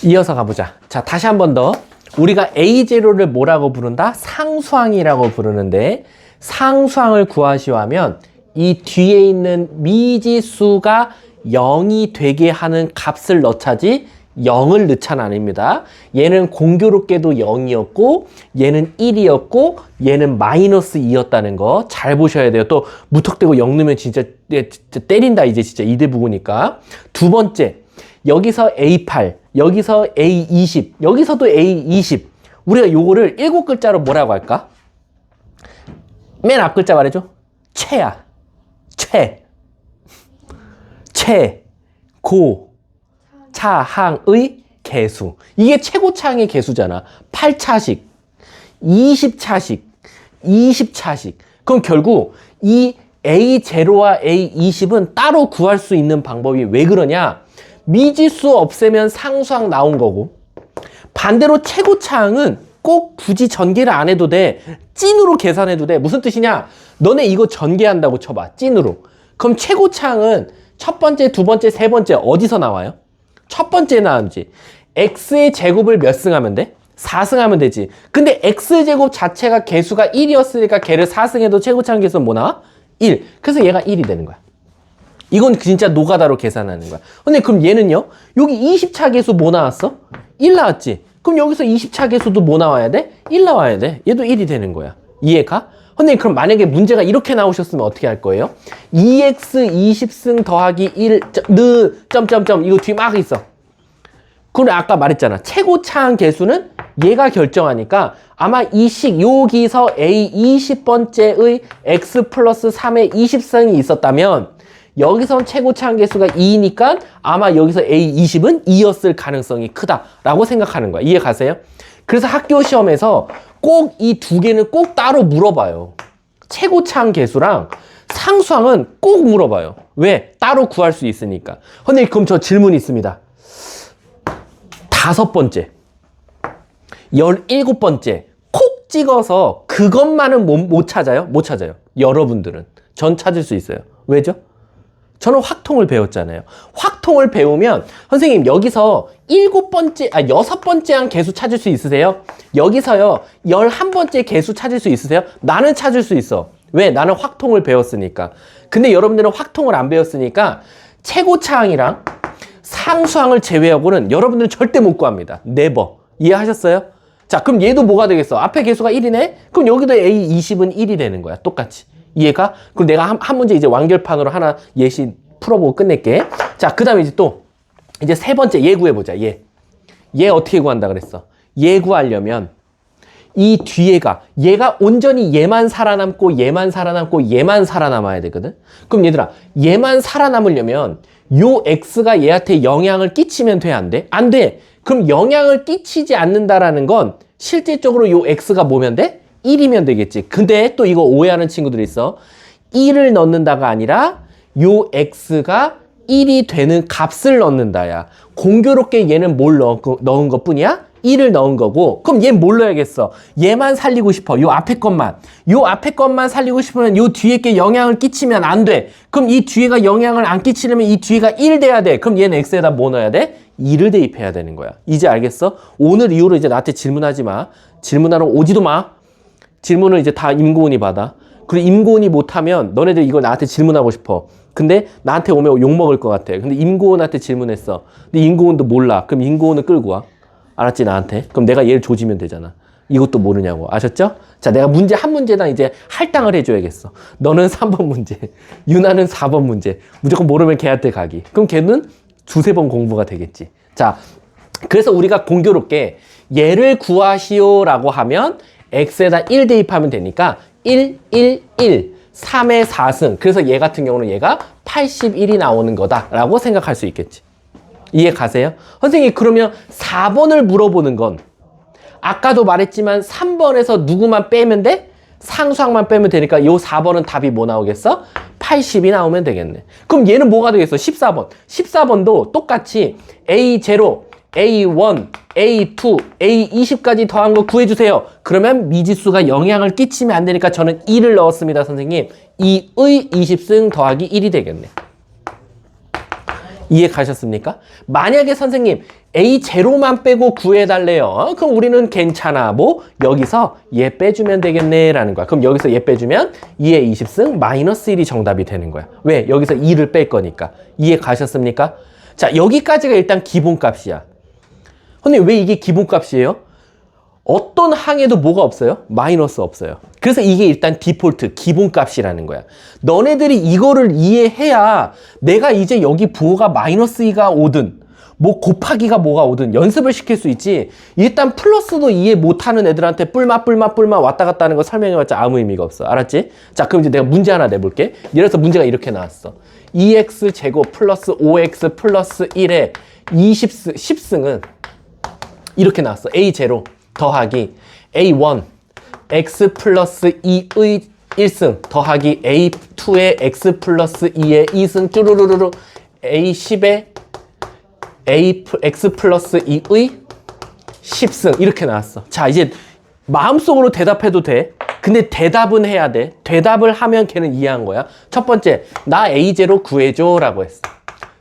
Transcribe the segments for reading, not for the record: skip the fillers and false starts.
이어서 가보자. 자, 다시 한 번 더. 우리가 A0를 뭐라고 부른다? 상수항이라고 부르는데, 상수항을 구하시오 하면 이 뒤에 있는 미지수가 0이 되게 하는 값을 넣자지 0을 넣자는 아닙니다. 얘는 공교롭게도 0이었고 얘는 1이었고 얘는 마이너스 2였다는 거 잘 보셔야 돼요. 또 무턱대고 0 넣으면 진짜 때린다 이제 진짜 이대부구니까. 두 번째, 여기서 A8, 여기서 A20, 여기서도 A20. 우리가 요거를 7글자로 뭐라고 할까? 맨 앞 글자 말해줘. 최야. 최고 차항의 개수. 이게 최고차항의 개수잖아. 8차식, 20차식, 20차식. 그럼 결국 이 A0와 A20은 따로 구할 수 있는 방법이 왜 그러냐? 미지수 없애면 상수항 나온 거고, 반대로 최고차항은 꼭 굳이 전개를 안 해도 돼. 찐으로 계산해도 돼. 무슨 뜻이냐? 너네 이거 전개한다고 쳐봐. 찐으로. 그럼 최고차항은 첫 번째, 두 번째, 세 번째 어디서 나와요? 첫 번째 나오지. x의 제곱을 몇 승하면 돼? 4승하면 되지. 근데 x제곱 자체가 개수가 1이었으니까 걔를 4승해도 최고차항 개수는 뭐 나와? 1. 그래서 얘가 1이 되는 거야. 이건 진짜 노가다로 계산하는 거야. 근데 그럼 얘는요? 여기 20차 개수 뭐 나왔어? 1 나왔지. 그럼 여기서 20차 개수도 뭐 나와야 돼? 1 나와야 돼. 얘도 1이 되는 거야. 이해가? 근데 그럼 만약에 문제가 이렇게 나오셨으면 어떻게 할 거예요? 2x 20승 더하기 1, 점점점 이거 뒤에 막 있어. 그럼 아까 말했잖아. 최고차항 개수는 얘가 결정하니까 아마 이 식 여기서 a 20번째의 x 플러스 3의 20승이 있었다면 여기선 최고차항 개수가 2니까 아마 여기서 A20은 2였을 가능성이 크다라고 생각하는 거야. 이해 가세요? 그래서 학교 시험에서 꼭 이 두 개는 꼭 따로 물어봐요. 최고차항 개수랑 상수항은 꼭 물어봐요. 왜? 따로 구할 수 있으니까. 근데 그럼 저 질문이 있습니다. 5번째, 17번째 콕 찍어서 그것만은 못 찾아요? 못 찾아요. 여러분들은. 전 찾을 수 있어요. 왜죠? 저는 확통을 배웠잖아요. 확통을 배우면 선생님 여기서 6번째 한 개수 찾을 수 있으세요? 여기서요 11번째 개수 찾을 수 있으세요? 나는 찾을 수 있어. 왜? 나는 확통을 배웠으니까. 근데 여러분들은 확통을 안 배웠으니까 최고차항이랑 상수항을 제외하고는 여러분들은 절대 못 구합니다. 네버. 이해하셨어요? 자, 그럼 얘도 뭐가 되겠어? 앞에 개수가 1이네? 그럼 여기도 A20은 1이 되는 거야. 똑같이. 이해가? 그럼 내가 한 문제 이제 완결판으로 하나 예시 풀어보고 끝낼게. 자, 그 다음에 이제 또 이제 세 번째 얘 구해보자. 얘 어떻게 구한다 그랬어? 얘 구하려면 이 뒤에가 얘가 온전히 얘만 살아남고 얘만 살아남고 얘만 살아남아야 되거든. 그럼 얘들아 얘만 살아남으려면 요 x가 얘한테 영향을 끼치면 돼? 안 돼? 안 돼. 그럼 영향을 끼치지 않는다라는 건 실질적으로 요 x가 뭐면 돼? 1이면 되겠지. 근데 또 이거 오해하는 친구들이 있어. 1을 넣는다가 아니라 요 x가 1이 되는 값을 넣는다야. 공교롭게 얘는 뭘 넣은 것 뿐이야? 1을 넣은 거고. 그럼 얘 뭘 넣어야겠어? 얘만 살리고 싶어. 요 앞에 것만. 요 앞에 것만 살리고 싶으면 요 뒤에 게 영향을 끼치면 안 돼. 그럼 이 뒤에가 영향을 안 끼치려면 이 뒤에가 1 돼야 돼. 그럼 얘는 x에다 뭐 넣어야 돼? 2를 대입해야 되는 거야. 이제 알겠어? 오늘 이후로 이제 나한테 질문하지 마. 질문하러 오지도 마. 질문을 이제 다 임고은이 받아. 그리고 임고은이 못하면 너네들 이거 나한테 질문하고 싶어. 근데 나한테 오면 욕먹을 것 같아. 근데 임고은한테 질문했어. 근데 임고은도 몰라. 그럼 임고은을 끌고 와. 알았지, 나한테? 그럼 내가 얘를 조지면 되잖아. 이것도 모르냐고. 아셨죠? 자, 내가 문제 한 문제당 이제 할당을 해줘야겠어. 너는 3번 문제, 유나는 4번 문제. 무조건 모르면 걔한테 가기. 그럼 걔는 두세 번 공부가 되겠지. 자, 그래서 우리가 공교롭게 얘를 구하시오라고 하면 x에다 1 대입하면 되니까 1, 1, 1, 3의 4승. 그래서 얘 같은 경우는 얘가 81이 나오는 거다라고 생각할 수 있겠지. 이해 가세요? 선생님 그러면 4번을 물어보는 건 아까도 말했지만 3번에서 누구만 빼면 돼? 상수항만 빼면 되니까 요 4번은 답이 뭐 나오겠어? 80이 나오면 되겠네. 그럼 얘는 뭐가 되겠어? 14번. 14번도 똑같이 A0, A1, A2, A20까지 더한 거 구해주세요. 그러면 미지수가 영향을 끼치면 안 되니까 저는 2를 넣었습니다, 선생님. 2의 20승 더하기 1이 되겠네. 이해 가셨습니까? 만약에 선생님 A0만 빼고 구해달래요. 그럼 우리는 괜찮아. 뭐 여기서 얘 빼주면 되겠네 라는 거야. 그럼 여기서 얘 빼주면 2의 20승 마이너스 1이 정답이 되는 거야. 왜? 여기서 2를 뺄 거니까. 이해 가셨습니까? 자, 여기까지가 일단 기본값이야. 근데 왜 이게 기본값이에요? 어떤 항에도 뭐가 없어요? 마이너스 없어요. 그래서 이게 일단 디폴트, 기본값이라는 거야. 너네들이 이거를 이해해야 내가 이제 여기 부호가 마이너스 2가 오든 뭐 곱하기가 뭐가 오든 연습을 시킬 수 있지. 일단 플러스도 이해 못하는 애들한테 뿔마 왔다 갔다 하는 거 설명해봤자 아무 의미가 없어. 알았지? 자, 그럼 이제 내가 문제 하나 내볼게. 예를 들어서 문제가 이렇게 나왔어. 2x 제곱 플러스 5x 플러스 1의 10승은 이렇게 나왔어. A0 더하기 A1 x 플러스 2의 1승 더하기 A2의 x 플러스 2의 2승 쭈루루루루 A10의 x 플러스 2의 10승 이렇게 나왔어. 자, 이제 마음속으로 대답해도 돼. 근데 대답은 해야 돼. 대답을 하면 걔는 이해한 거야. 첫 번째, 나 A0 구해줘 라고 했어.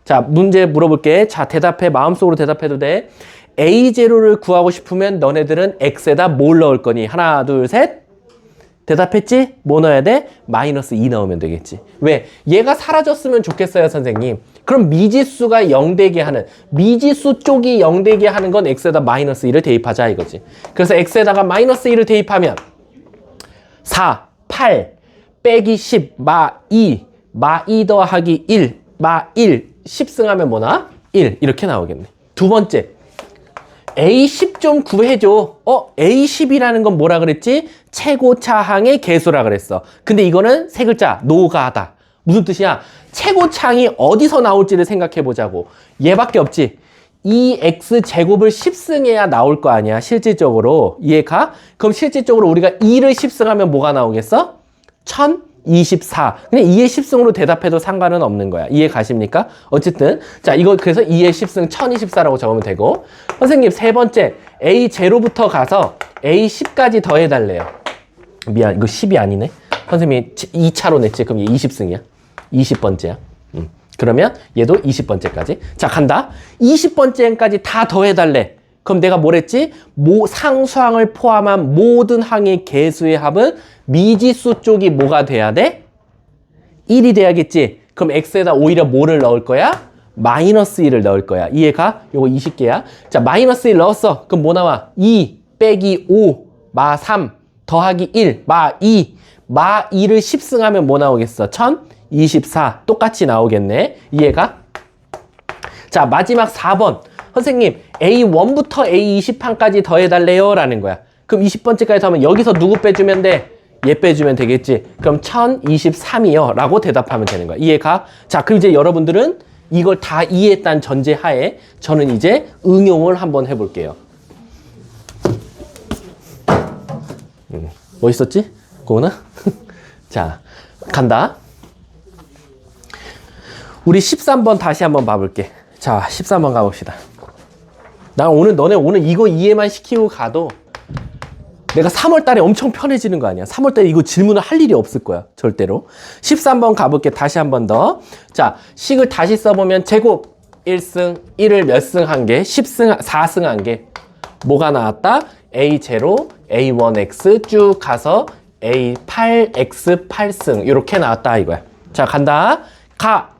자, 문제 물어볼게. 자, 대답해. 마음속으로 대답해도 돼. A0를 구하고 싶으면 너네들은 X에다 뭘 넣을 거니? 하나, 둘, 셋. 대답했지? 뭐 넣어야 돼? 마이너스 2 넣으면 되겠지. 왜? 얘가 사라졌으면 좋겠어요, 선생님. 그럼 미지수가 0 되게 하는, 미지수 쪽이 0 되게 하는 건 X에다 마이너스 2를 대입하자 이거지. 그래서 X에다가 마이너스 2를 대입하면 4, 8, 빼기 10, 마 2, 마 2 더하기 1, 마 1, 10승하면 뭐나? 1. 이렇게 나오겠네. 두 번째. A10 좀 구해줘. A10이라는 건 뭐라 그랬지? 최고차항의 개수라 그랬어. 근데 이거는 세 글자, 노가다. 무슨 뜻이야? 최고차항이 어디서 나올지를 생각해 보자고. 얘밖에 없지. 2x 제곱을 10승해야 나올 거 아니야, 실질적으로. 이해가? 그럼 실질적으로 우리가 2를 10승하면 뭐가 나오겠어? 1024. 그냥 2의 10승으로 대답해도 상관은 없는 거야. 이해 가십니까? 어쨌든 자, 이거 그래서 2의 10승 1024라고 적으면 되고, 선생님 세 번째 A0부터 가서 A10까지 더해달래요. 미안, 이거 10이 아니네. 선생님이 2차로 냈지. 그럼 얘 20승이야. 20번째야. 그러면 얘도 20번째까지. 자, 간다. 20번째까지 다 더해달래. 그럼 내가 뭐랬지? 상수항을 포함한 모든 항의 개수의 합은 미지수 쪽이 뭐가 돼야 돼? 1이 돼야겠지. 그럼 x에다 오히려 뭐를 넣을 거야? 마이너스 1을 넣을 거야. 이해가? 요거 20개야. 자, 마이너스 1 넣었어. 그럼 뭐 나와? 2 빼기 5 마 3 더하기 1 마 2 마 2를 10승하면 뭐 나오겠어? 1024. 똑같이 나오겠네. 이해가? 자, 마지막 4번. 선생님, A1부터 A20항까지 더해달래요 라는 거야. 그럼 20번째까지 더하면 여기서 누구 빼주면 돼? 얘 빼주면 되겠지. 그럼 1023이요 라고 대답하면 되는 거야. 이해가? 자, 그럼 이제 여러분들은 이걸 다 이해했다는 전제하에 저는 이제 응용을 한번 해볼게요. 멋있었지? 고은아? 자, 간다. 우리 13번 다시 한번 봐볼게. 자, 13번 가봅시다. 나 너네 오늘 이거 이해만 시키고 가도 내가 3월 달에 엄청 편해지는 거 아니야. 3월 달에 이거 질문을 할 일이 없을 거야. 절대로. 13번 가볼게. 다시 한 번 더. 자, 식을 다시 써보면 제곱 1승, 1을 몇 승 한 개, 10승, 4승 한 개. 뭐가 나왔다? A0, A1X 쭉 가서 A8X 8승. 이렇게 나왔다 이거야. 자, 간다. 가.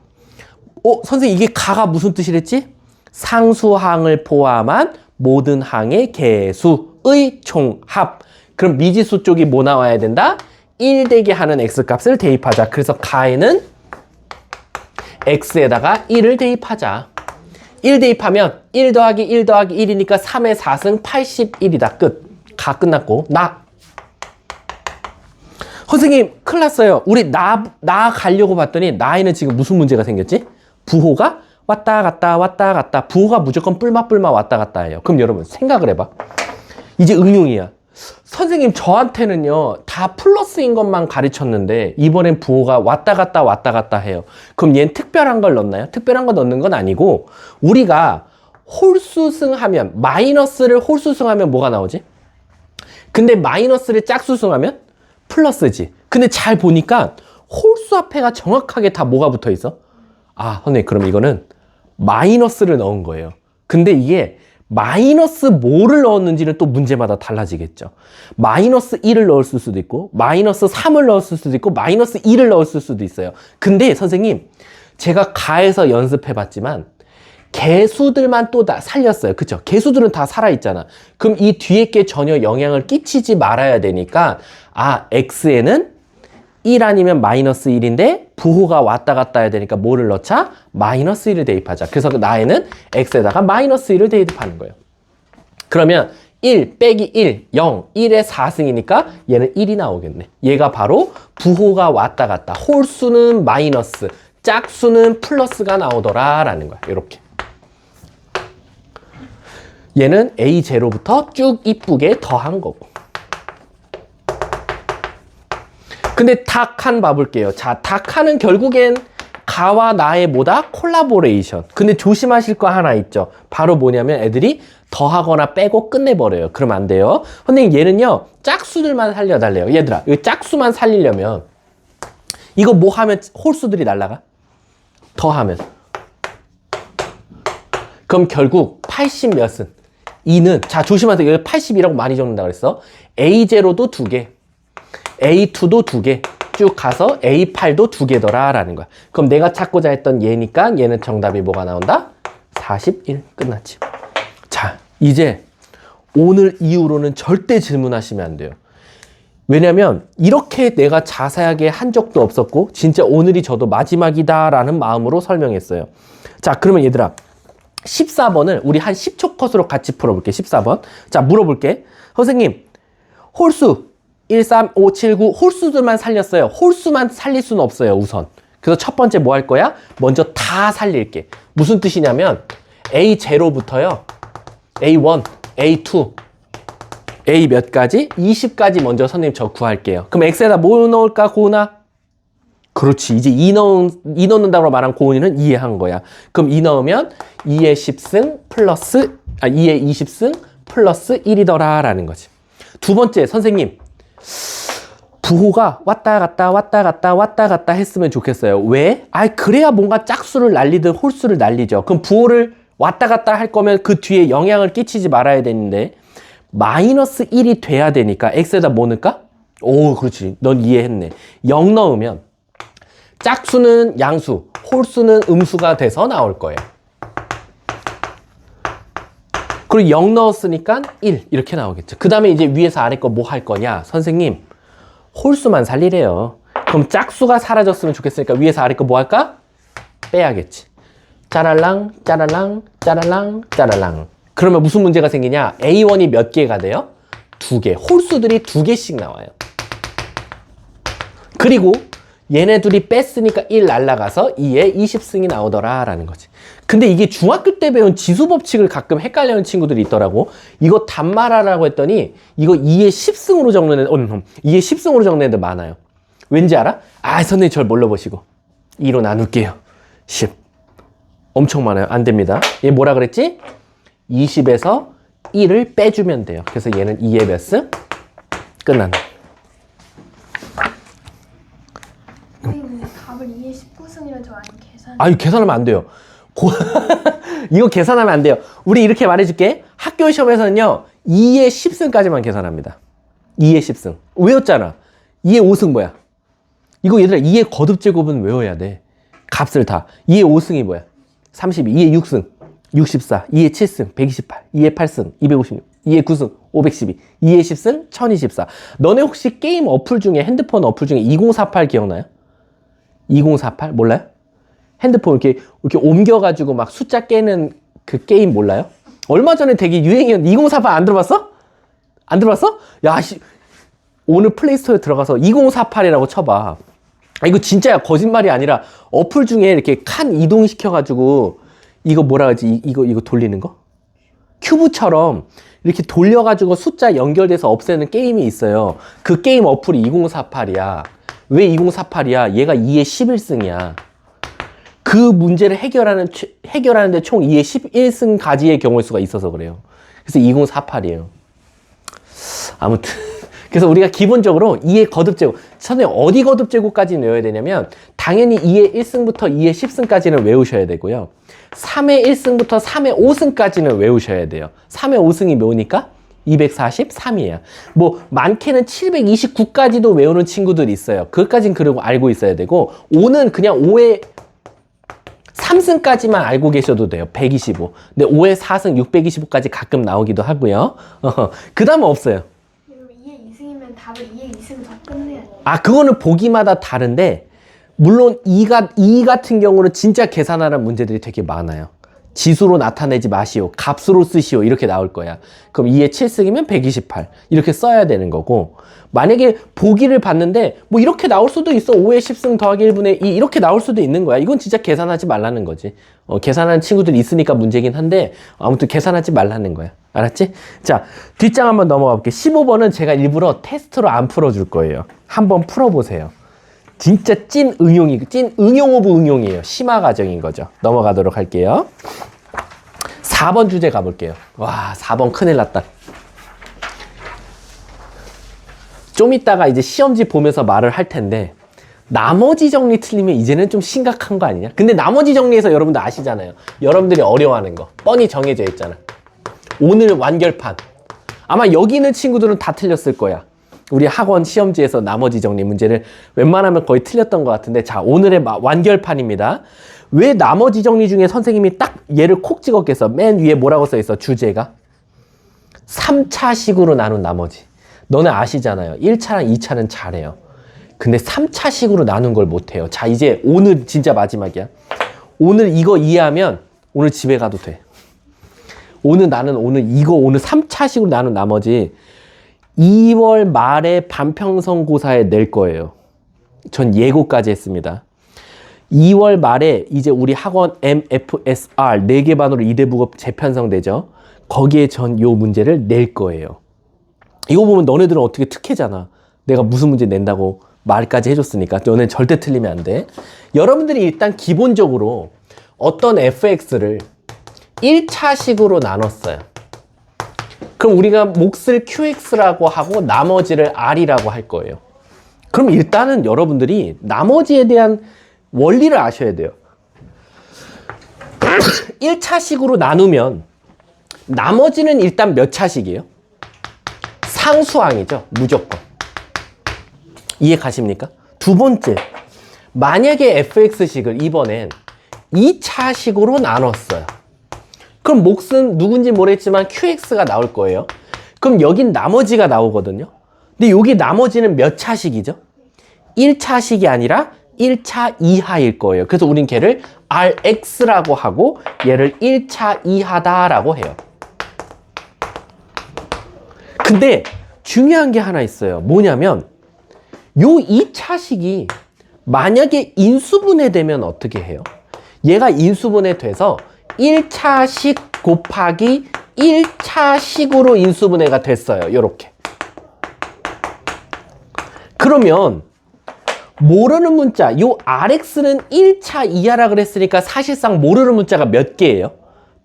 선생님 이게 가가 무슨 뜻이랬지? 상수항을 포함한 모든 항의 개수의 총합. 그럼 미지수 쪽이 뭐 나와야 된다? 1 되게 하는 x값을 대입하자. 그래서 가에는 x에다가 1을 대입하자. 1 대입하면 1 더하기 1 더하기 1이니까 3의 4승 81이다. 끝. 가 끝났고. 나. 선생님 큰일 났어요. 우리 나 가려고 봤더니 나에는 지금 무슨 문제가 생겼지? 부호가 왔다 갔다 부호가 무조건 뿔마 왔다 갔다 해요. 그럼 여러분 생각을 해봐. 이제 응용이야. 선생님 저한테는요 다 플러스인 것만 가르쳤는데 이번엔 부호가 왔다 갔다 해요. 그럼 얘는 특별한 걸 넣나요? 특별한 거 넣는 건 아니고, 우리가 홀수승하면 마이너스를 홀수승하면 뭐가 나오지? 근데 마이너스를 짝수승하면 플러스지. 근데 잘 보니까 홀수 앞에가 정확하게 다 뭐가 붙어 있어? 아, 선생님 그럼 이거는 마이너스를 넣은 거예요. 근데 이게 마이너스 뭐를 넣었는지는 또 문제마다 달라지겠죠. 마이너스 1을 넣었을 수도 있고 마이너스 3을 넣었을 수도 있고 마이너스 2를 넣었을 수도 있어요. 근데 선생님 제가 가에서 연습해 봤지만 개수들만 또 다 살렸어요. 그쵸? 개수들은 다 살아있잖아. 그럼 이 뒤에 게 전혀 영향을 끼치지 말아야 되니까 x에는 1 아니면 마이너스 1인데 부호가 왔다 갔다 해야 되니까 뭐를 넣자? 마이너스 1을 대입하자. 그래서 나에는 x에다가 마이너스 1을 대입하는 거예요. 그러면 1 빼기 1, 0, 1의 4승이니까 얘는 1이 나오겠네. 얘가 바로 부호가 왔다 갔다. 홀수는 마이너스, 짝수는 플러스가 나오더라 라는 거야. 이렇게. 얘는 A0부터 쭉 이쁘게 더한 거고. 근데 닭한 봐볼게요. 자, 닭한은 결국엔 가와 나의 뭐다? 콜라보레이션. 근데 조심하실 거 하나 있죠. 바로 뭐냐면 애들이 더하거나 빼고 끝내버려요. 그러면 안 돼요. 선생님 얘는요. 짝수들만 살려달래요. 얘들아, 이 짝수만 살리려면 이거 뭐 하면 홀수들이 날라가? 더하면. 그럼 결국 80 몇은? 2는 자 조심하세요. 여기 80이라고 많이 적는다 그랬어. A0도 2개. A2도 2개. 쭉 가서 A8도 2개더라 라는 거야. 그럼 내가 찾고자 했던 얘니까 얘는 정답이 뭐가 나온다? 41. 끝났지. 자, 이제 오늘 이후로는 절대 질문하시면 안 돼요. 왜냐면 이렇게 내가 자세하게 한 적도 없었고 진짜 오늘이 저도 마지막이다 라는 마음으로 설명했어요. 자, 그러면 얘들아 14번을 우리 한 10초 컷으로 같이 풀어볼게. 14번. 자, 물어볼게. 선생님, 홀수 1, 3, 5, 7, 9 홀수들만 살렸어요. 홀수만 살릴 수는 없어요, 우선. 그래서 첫 번째 뭐 할 거야? 먼저 다 살릴게. 무슨 뜻이냐면 A0부터요. A1, A2, A 몇 가지? 20까지 먼저 선생님 저 구할게요. 그럼 X에다 뭐 넣을까, 고은아? 그렇지. 이제 2 넣는다고 말한 고은이는 이해한 거야. 그럼 2 넣으면 2의 10승 플러스, 2의 20승 플러스 1이더라 라는 거지. 두 번째, 선생님. 부호가 왔다 갔다 왔다 갔다 왔다 갔다 했으면 좋겠어요. 왜? 그래야 뭔가 짝수를 날리든 홀수를 날리죠. 그럼 부호를 왔다 갔다 할 거면 그 뒤에 영향을 끼치지 말아야 되는데 마이너스 1이 돼야 되니까 x에다 뭐 넣을까? 오, 그렇지. 넌 이해했네. 0 넣으면 짝수는 양수, 홀수는 음수가 돼서 나올 거예요. 그리고 0 넣었으니까 1 이렇게 나오겠죠. 그 다음에 이제 위에서 아래 거 뭐 할 거냐? 선생님, 홀수만 살리래요. 그럼 짝수가 사라졌으면 좋겠으니까 위에서 아래 거 뭐 할까? 빼야겠지. 짜랄랑 짜랄랑 짜랄랑 짜랄랑. 그러면 무슨 문제가 생기냐? A1이 몇 개가 돼요? 2개. 홀수들이 2개씩 나와요. 그리고 얘네 둘이 뺐으니까 1 날라가서 2에 20승이 나오더라 라는 거지. 근데 이게 중학교 때 배운 지수법칙을 가끔 헷갈려하는 친구들이 있더라고. 이거 단말하라고 했더니 이거 2에 10승으로 적는 애들, 2에 10승으로 적는 애들 많아요. 왠지 알아? 선생님 절 몰라보시고 2로 나눌게요. 10. 엄청 많아요. 안 됩니다. 얘 뭐라 그랬지? 20에서 1을 빼주면 돼요. 그래서 얘는 2에 몇 승? 끝난다. 선생님, 답을 2에 19승이라 저 아니 계산. 계산하면 안 돼요. 이거 계산하면 안 돼요. 우리 이렇게 말해줄게. 학교 시험에서는요, 2에 10승까지만 계산합니다. 2에 10승. 외웠잖아. 2에 5승 뭐야? 이거 얘들아, 2에 거듭제곱은 외워야 돼. 값을 다. 2에 5승이 뭐야? 32. 2에 6승. 64. 2에 7승. 128. 2에 8승. 256. 2에 9승. 512. 2에 10승. 1024. 너네 혹시 게임 어플 중에, 핸드폰 어플 중에 2048 기억나요? 2048? 몰라요? 핸드폰 이렇게 옮겨가지고 막 숫자 깨는 그 게임 몰라요? 얼마 전에 되게 유행이었는데 2048 안 들어봤어? 안 들어봤어? 야, 오늘 플레이스토어에 들어가서 2048이라고 쳐봐. 이거 진짜야. 거짓말이 아니라 어플 중에 이렇게 칸 이동시켜가지고 이거 뭐라 하지? 이거 돌리는 거? 큐브처럼 이렇게 돌려가지고 숫자 연결돼서 없애는 게임이 있어요. 그 게임 어플이 2048이야. 왜 2048이야? 얘가 2에 11승이야. 그 문제를 해결하는데 총 2에 11승 가지의 경우의 수가 있어서 그래요. 그래서 2048이에요. 아무튼 그래서 우리가 기본적으로 2의 거듭제곱, 선생님 어디 거듭제곱까지 외워야 되냐면 당연히 2의 1승부터 2의 10승까지는 외우셔야 되고요. 3의 1승부터 3의 5승까지는 외우셔야 돼요. 3의 5승이 뭐니까? 243이에요. 뭐 많게는 729까지도 외우는 친구들이 있어요. 그것까진 그러고 알고 있어야 되고 5는 그냥 5의 3승까지만 알고 계셔도 돼요. 125. 근데 5의 4승 625까지 가끔 나오기도 하고요. 그 다음은 없어요. 그럼 2의 2승이면 답을 2의 2승 더 끝내야 돼. 아, 그거는 보기마다 다른데 물론 2 같은 경우는 진짜 계산하는 문제들이 되게 많아요. 지수로 나타내지 마시오. 값으로 쓰시오. 이렇게 나올 거야. 그럼 2의 7승이면 128. 이렇게 써야 되는 거고 만약에 보기를 봤는데 뭐 이렇게 나올 수도 있어. 5의 10승 더하기 1분의 2 이렇게 나올 수도 있는 거야. 이건 진짜 계산하지 말라는 거지. 계산하는 친구들이 있으니까 문제긴 한데 아무튼 계산하지 말라는 거야. 알았지? 자, 뒷장 한번 넘어가 볼게. 15번은 제가 일부러 테스트로 안 풀어줄 거예요. 한번 풀어보세요. 진짜 찐 응용 오브 응용이에요. 심화 과정인 거죠. 넘어가도록 할게요. 4번 주제 가볼게요. 와, 4번 큰일 났다. 좀 이따가 이제 시험지 보면서 말을 할 텐데 나머지 정리 틀리면 이제는 좀 심각한 거 아니냐? 근데 나머지 정리에서 여러분들 아시잖아요. 여러분들이 어려워하는 거 뻔히 정해져 있잖아. 오늘 완결판. 아마 여기 있는 친구들은 다 틀렸을 거야. 우리 학원 시험지에서 나머지 정리 문제를 웬만하면 거의 틀렸던 것 같은데 자, 오늘의 완결판입니다. 왜 나머지 정리 중에 선생님이 딱 얘를 콕 찍었겠어? 맨 위에 뭐라고 써있어? 주제가 3차식으로 나눈 나머지. 너네 아시잖아요. 1차랑 2차는 잘해요. 근데 3차식으로 나눈 걸 못해요. 자, 이제 오늘 진짜 마지막이야. 오늘 이거 이해하면 오늘 집에 가도 돼. 나는 오늘 3차식으로 나눈 나머지 2월 말에 반평성고사에 낼 거예요. 전 예고까지 했습니다. 2월 말에 이제 우리 학원 MFSR 4개 반으로 2대 부급 재편성되죠. 거기에 전 요 문제를 낼 거예요. 이거 보면 너네들은 어떻게 특혜잖아. 내가 무슨 문제 낸다고 말까지 해줬으니까. 너네는 절대 틀리면 안 돼. 여러분들이 일단 기본적으로 어떤 fx를 1차식으로 나눴어요. 그럼 우리가 몫을 qx라고 하고 나머지를 r이라고 할 거예요. 그럼 일단은 여러분들이 나머지에 대한 원리를 아셔야 돼요. 1차식으로 나누면 나머지는 일단 몇 차식이에요? 상수항이죠. 무조건. 이해 가십니까? 두 번째, 만약에 fx식을 이번엔 2차식으로 나눴어요. 그럼 몫은 누군지 모르겠지만 qx가 나올 거예요. 그럼 여긴 나머지가 나오거든요. 근데 여기 나머지는 몇 차식이죠? 1차식이 아니라 1차 이하일 거예요. 그래서 우린 걔를 rx라고 하고 얘를 1차 이하다라고 해요. 근데 중요한 게 하나 있어요. 뭐냐면 요 2차식이 만약에 인수분해되면 어떻게 해요? 얘가 인수분해 돼서 1차식 곱하기 1차식으로 인수분해가 됐어요. 요렇게. 그러면 모르는 문자, 요 RX는 1차 이하라 그랬으니까 사실상 모르는 문자가 몇 개예요?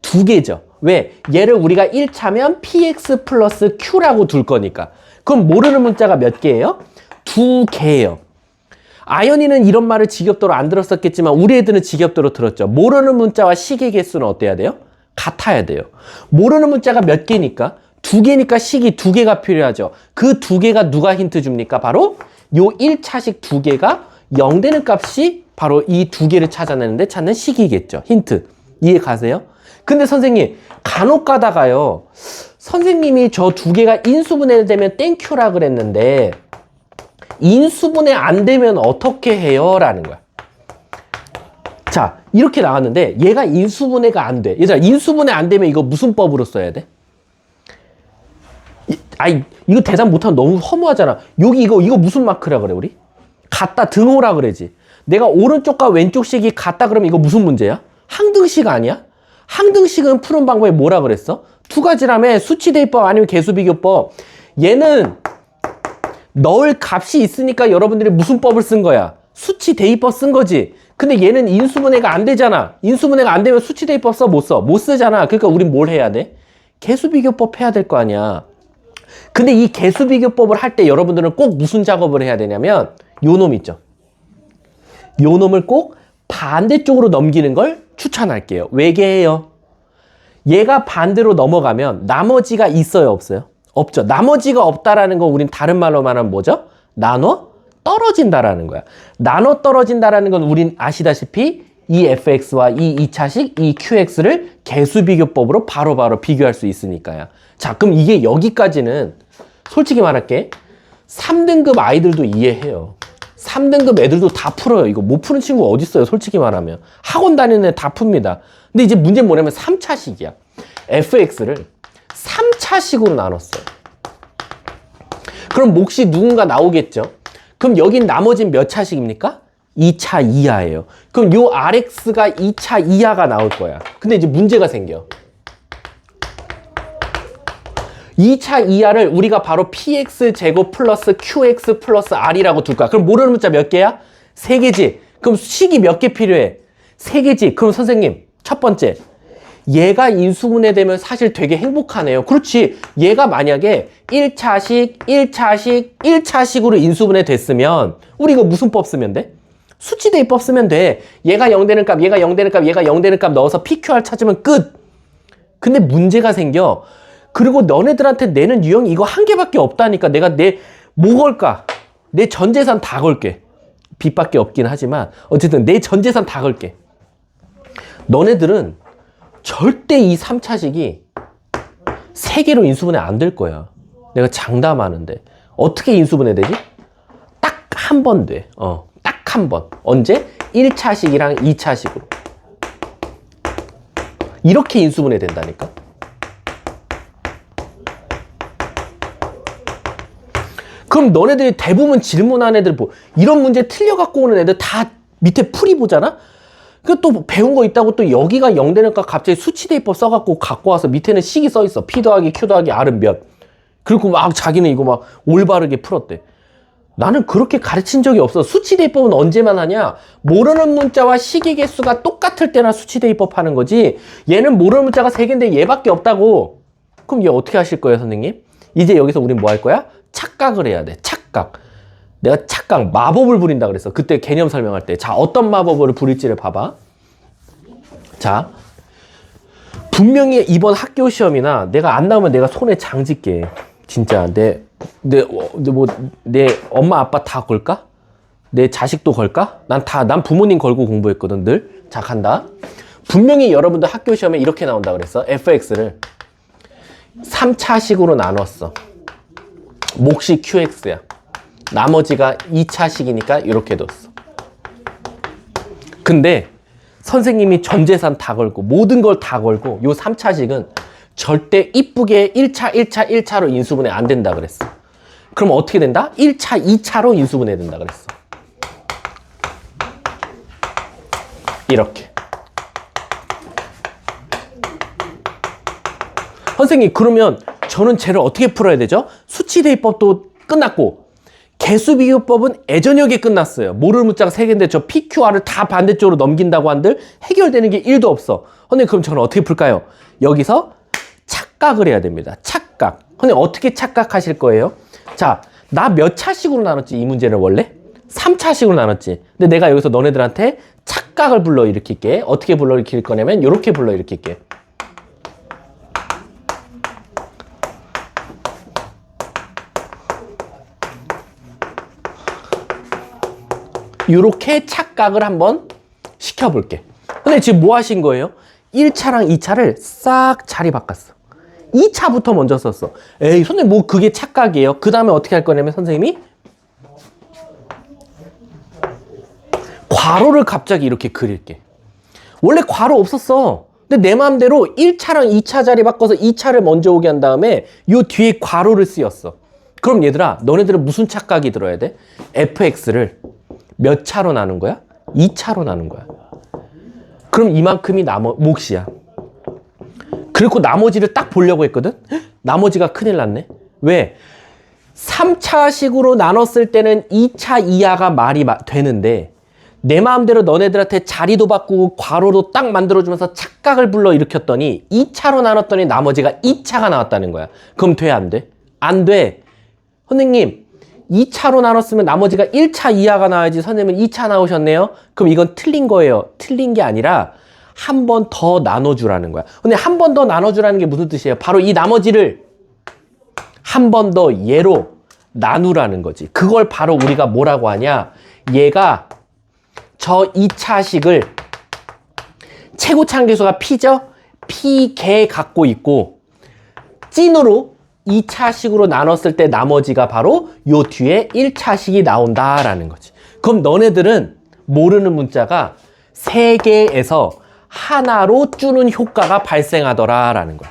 2개죠. 왜? 얘를 우리가 1차면 PX 플러스 Q라고 둘 거니까. 그럼 모르는 문자가 몇 개예요? 2개예요. 아연이는 이런 말을 직역도로 안 들었었겠지만 우리 애들은 직역도로 들었죠. 모르는 문자와 식의 개수는 어때야 돼요? 같아야 돼요. 모르는 문자가 몇 개니까? 2개니까 식이 2개가 필요하죠. 그 2개가 누가 힌트 줍니까? 바로 요 1차식 2개가 0 되는 값이 바로 이 2개를 찾아내는데 찾는 식이겠죠. 힌트. 이해 가세요? 근데 선생님 간혹 가다가요. 선생님이 저 2개가 인수분해 되면 땡큐라 그랬는데 인수분해 안 되면 어떻게 해요? 라는 거야. 자, 이렇게 나왔는데 얘가 인수분해가 안 돼. 얘들아, 인수분해 안 되면 이거 무슨 법으로 써야 돼? 이거 대답 못하면 너무 허무하잖아. 여기 이거 무슨 마크라 그래 우리? 같다 등호라 그러지. 내가 오른쪽과 왼쪽 식이 같다 그러면 이거 무슨 문제야? 항등식 아니야? 항등식은 푸는 방법이 뭐라 그랬어? 두 가지라며. 수치대입법 아니면 개수비교법. 얘는 넣을 값이 있으니까 여러분들이 무슨 법을 쓴 거야? 수치대입법 쓴 거지. 근데 얘는 인수분해가 안 되잖아. 인수분해가 안 되면 수치대입법 써? 못 써? 못 쓰잖아. 그러니까 우린 뭘 해야 돼? 개수비교법 해야 될 거 아니야. 근데 이 개수비교법을 할 때 여러분들은 꼭 무슨 작업을 해야 되냐면 요 놈 있죠. 요 놈을 꼭 반대쪽으로 넘기는 걸 추천할게요. 왜게해요? 얘가 반대로 넘어가면 나머지가 있어요, 없어요? 없죠. 나머지가 없다라는 건 우린 다른 말로 말하면 뭐죠? 나눠 떨어진다라는 거야. 나눠 떨어진다라는 건 우린 아시다시피 이 fx와 이 2차식, 이 qx를 개수비교법으로 바로바로 비교할 수 있으니까요. 자, 그럼 이게 여기까지는 솔직히 말할게. 3등급 아이들도 이해해요. 3등급 애들도 다 풀어요. 이거 못 푸는 친구 어디 있어요? 솔직히 말하면. 학원 다니는 애 다 풉니다. 근데 이제 문제는 뭐냐면 3차식이야. fx를 3차식으로 나눴어요. 그럼 몫이 누군가 나오겠죠? 그럼 여긴 나머진 몇 차식입니까? 2차 이하예요. 그럼 요 rx가 2차 이하가 나올 거야. 근데 이제 문제가 생겨. 2차 이하를 우리가 바로 px 제곱 플러스 qx 플러스 r이라고 둘 거야. 그럼 모르는 문자 몇 개야? 3개지. 그럼 식이 몇 개 필요해? 3개지. 그럼 선생님, 첫 번째. 얘가 인수분해되면 사실 되게 행복하네요. 그렇지. 얘가 만약에 1차식, 1차식, 1차식으로 인수분해 됐으면 우리 이거 무슨 법 쓰면 돼? 수치대입법 쓰면 돼. 얘가 0 되는 값, 얘가 0 되는 값, 얘가 0 되는 값 넣어서 PQR 찾으면 끝. 근데 문제가 생겨. 그리고 너네들한테 내는 유형이 이거 한 개밖에 없다니까. 내가 뭐 걸까? 내 전 재산 다 걸게. 빚밖에 없긴 하지만 어쨌든 내 전 재산 다 걸게. 너네들은 절대 이 3차식이 3개로 인수분해 안 될 거야. 내가 장담하는데. 어떻게 인수분해 되지? 딱 한 번 돼. 딱 한 번. 언제? 1차식이랑 2차식으로. 이렇게 인수분해 된다니까. 그럼 너네들이 대부분 질문한 애들 이런 문제 틀려 갖고 오는 애들 다 밑에 풀이 보잖아? 그 또 배운 거 있다고 또 여기가 0 되니까 갑자기 수치대입법 써갖고 갖고 와서 밑에는 식이 써 있어. P 더하기 Q 더하기 R은 몇. 그리고 막 자기는 이거 막 올바르게 풀었대. 나는 그렇게 가르친 적이 없어. 수치대입법은 언제만 하냐? 모르는 문자와 식의 개수가 똑같을 때나 수치대입법 하는 거지. 얘는 모르는 문자가 3개인데 얘밖에 없다고. 그럼 얘 어떻게 하실 거예요, 선생님? 이제 여기서 우린 뭐 할 거야? 착각을 해야 돼. 착각. 내가 착각, 마법을 부린다 그랬어. 그때 개념 설명할 때. 자, 어떤 마법을 부릴지를 봐봐. 자, 분명히 이번 학교 시험이나 내가 안 나오면 내가 손에 장질게. 진짜 내 엄마 아빠 다 걸까? 내 자식도 걸까? 난 부모님 걸고 공부했거든, 늘. 자, 간다. 분명히 여러분들 학교 시험에 이렇게 나온다 그랬어. fx를 3차식으로 나눴어. 몫이 qx야. 나머지가 2차식이니까 이렇게 뒀어. 근데 선생님이 전 재산 다 걸고 모든 걸 다 걸고 요 3차식은 절대 이쁘게 1차, 1차, 1차로 인수분해 안 된다 그랬어. 그럼 어떻게 된다? 1차, 2차로 인수분해 된다 그랬어. 이렇게. 선생님, 그러면 저는 쟤를 어떻게 풀어야 되죠? 수치대입법도 끝났고 개수비교법은 예전역에 끝났어요. 모르는 문자가 3개인데 저 PQR을 다 반대쪽으로 넘긴다고 한들 해결되는 게 1도 없어. 선생님, 그럼 저는 어떻게 풀까요? 여기서 착각을 해야 됩니다. 착각. 선생님, 어떻게 착각하실 거예요? 자, 나 몇 차식으로 나눴지? 이 문제를 원래? 3차식으로 나눴지. 근데 내가 여기서 너네들한테 착각을 불러일으킬게. 어떻게 불러일으킬 거냐면 이렇게 불러일으킬게. 이렇게 착각을 한번 시켜볼게. 근데 지금 뭐 하신 거예요? 1차랑 2차를 싹 자리 바꿨어. 2차부터 먼저 썼어. 에이, 선생님, 뭐 그게 착각이에요. 그 다음에 어떻게 할 거냐면 선생님이 괄호를 갑자기 이렇게 그릴게. 원래 괄호 없었어. 근데 내 마음대로 1차랑 2차 자리 바꿔서 2차를 먼저 오게 한 다음에 요 뒤에 괄호를 쓰였어. 그럼 얘들아, 너네들은 무슨 착각이 들어야 돼? fx를 몇 차로 나눈 거야? 2차로 나눈 거야. 그럼 이만큼이 몫이야. 그리고 나머지를 딱 보려고 했거든? 나머지가 큰일 났네. 왜? 3차식으로 나눴을 때는 2차 이하가 말이 되는데 내 마음대로 너네들한테 자리도 바꾸고 괄호도 딱 만들어주면서 착각을 불러일으켰더니 2차로 나눴더니 나머지가 2차가 나왔다는 거야. 그럼 돼, 안 돼? 안 돼. 선생님, 2차로 나눴으면 나머지가 1차 이하가 나와야지 선생님은 2차 나오셨네요? 그럼 이건 틀린 거예요. 틀린 게 아니라 한 번 더 나눠주라는 거야. 근데 한 번 더 나눠주라는 게 무슨 뜻이에요? 바로 이 나머지를 한 번 더 얘로 나누라는 거지. 그걸 바로 우리가 뭐라고 하냐? 얘가 저 2차식을 최고차항계수가 p죠? p개 갖고 있고 찐으로 2차식으로 나눴을 때 나머지가 바로 요 뒤에 1차식이 나온다라는 거지. 그럼 너네들은 모르는 문자가 3개에서 하나로 주는 효과가 발생하더라라는 거야.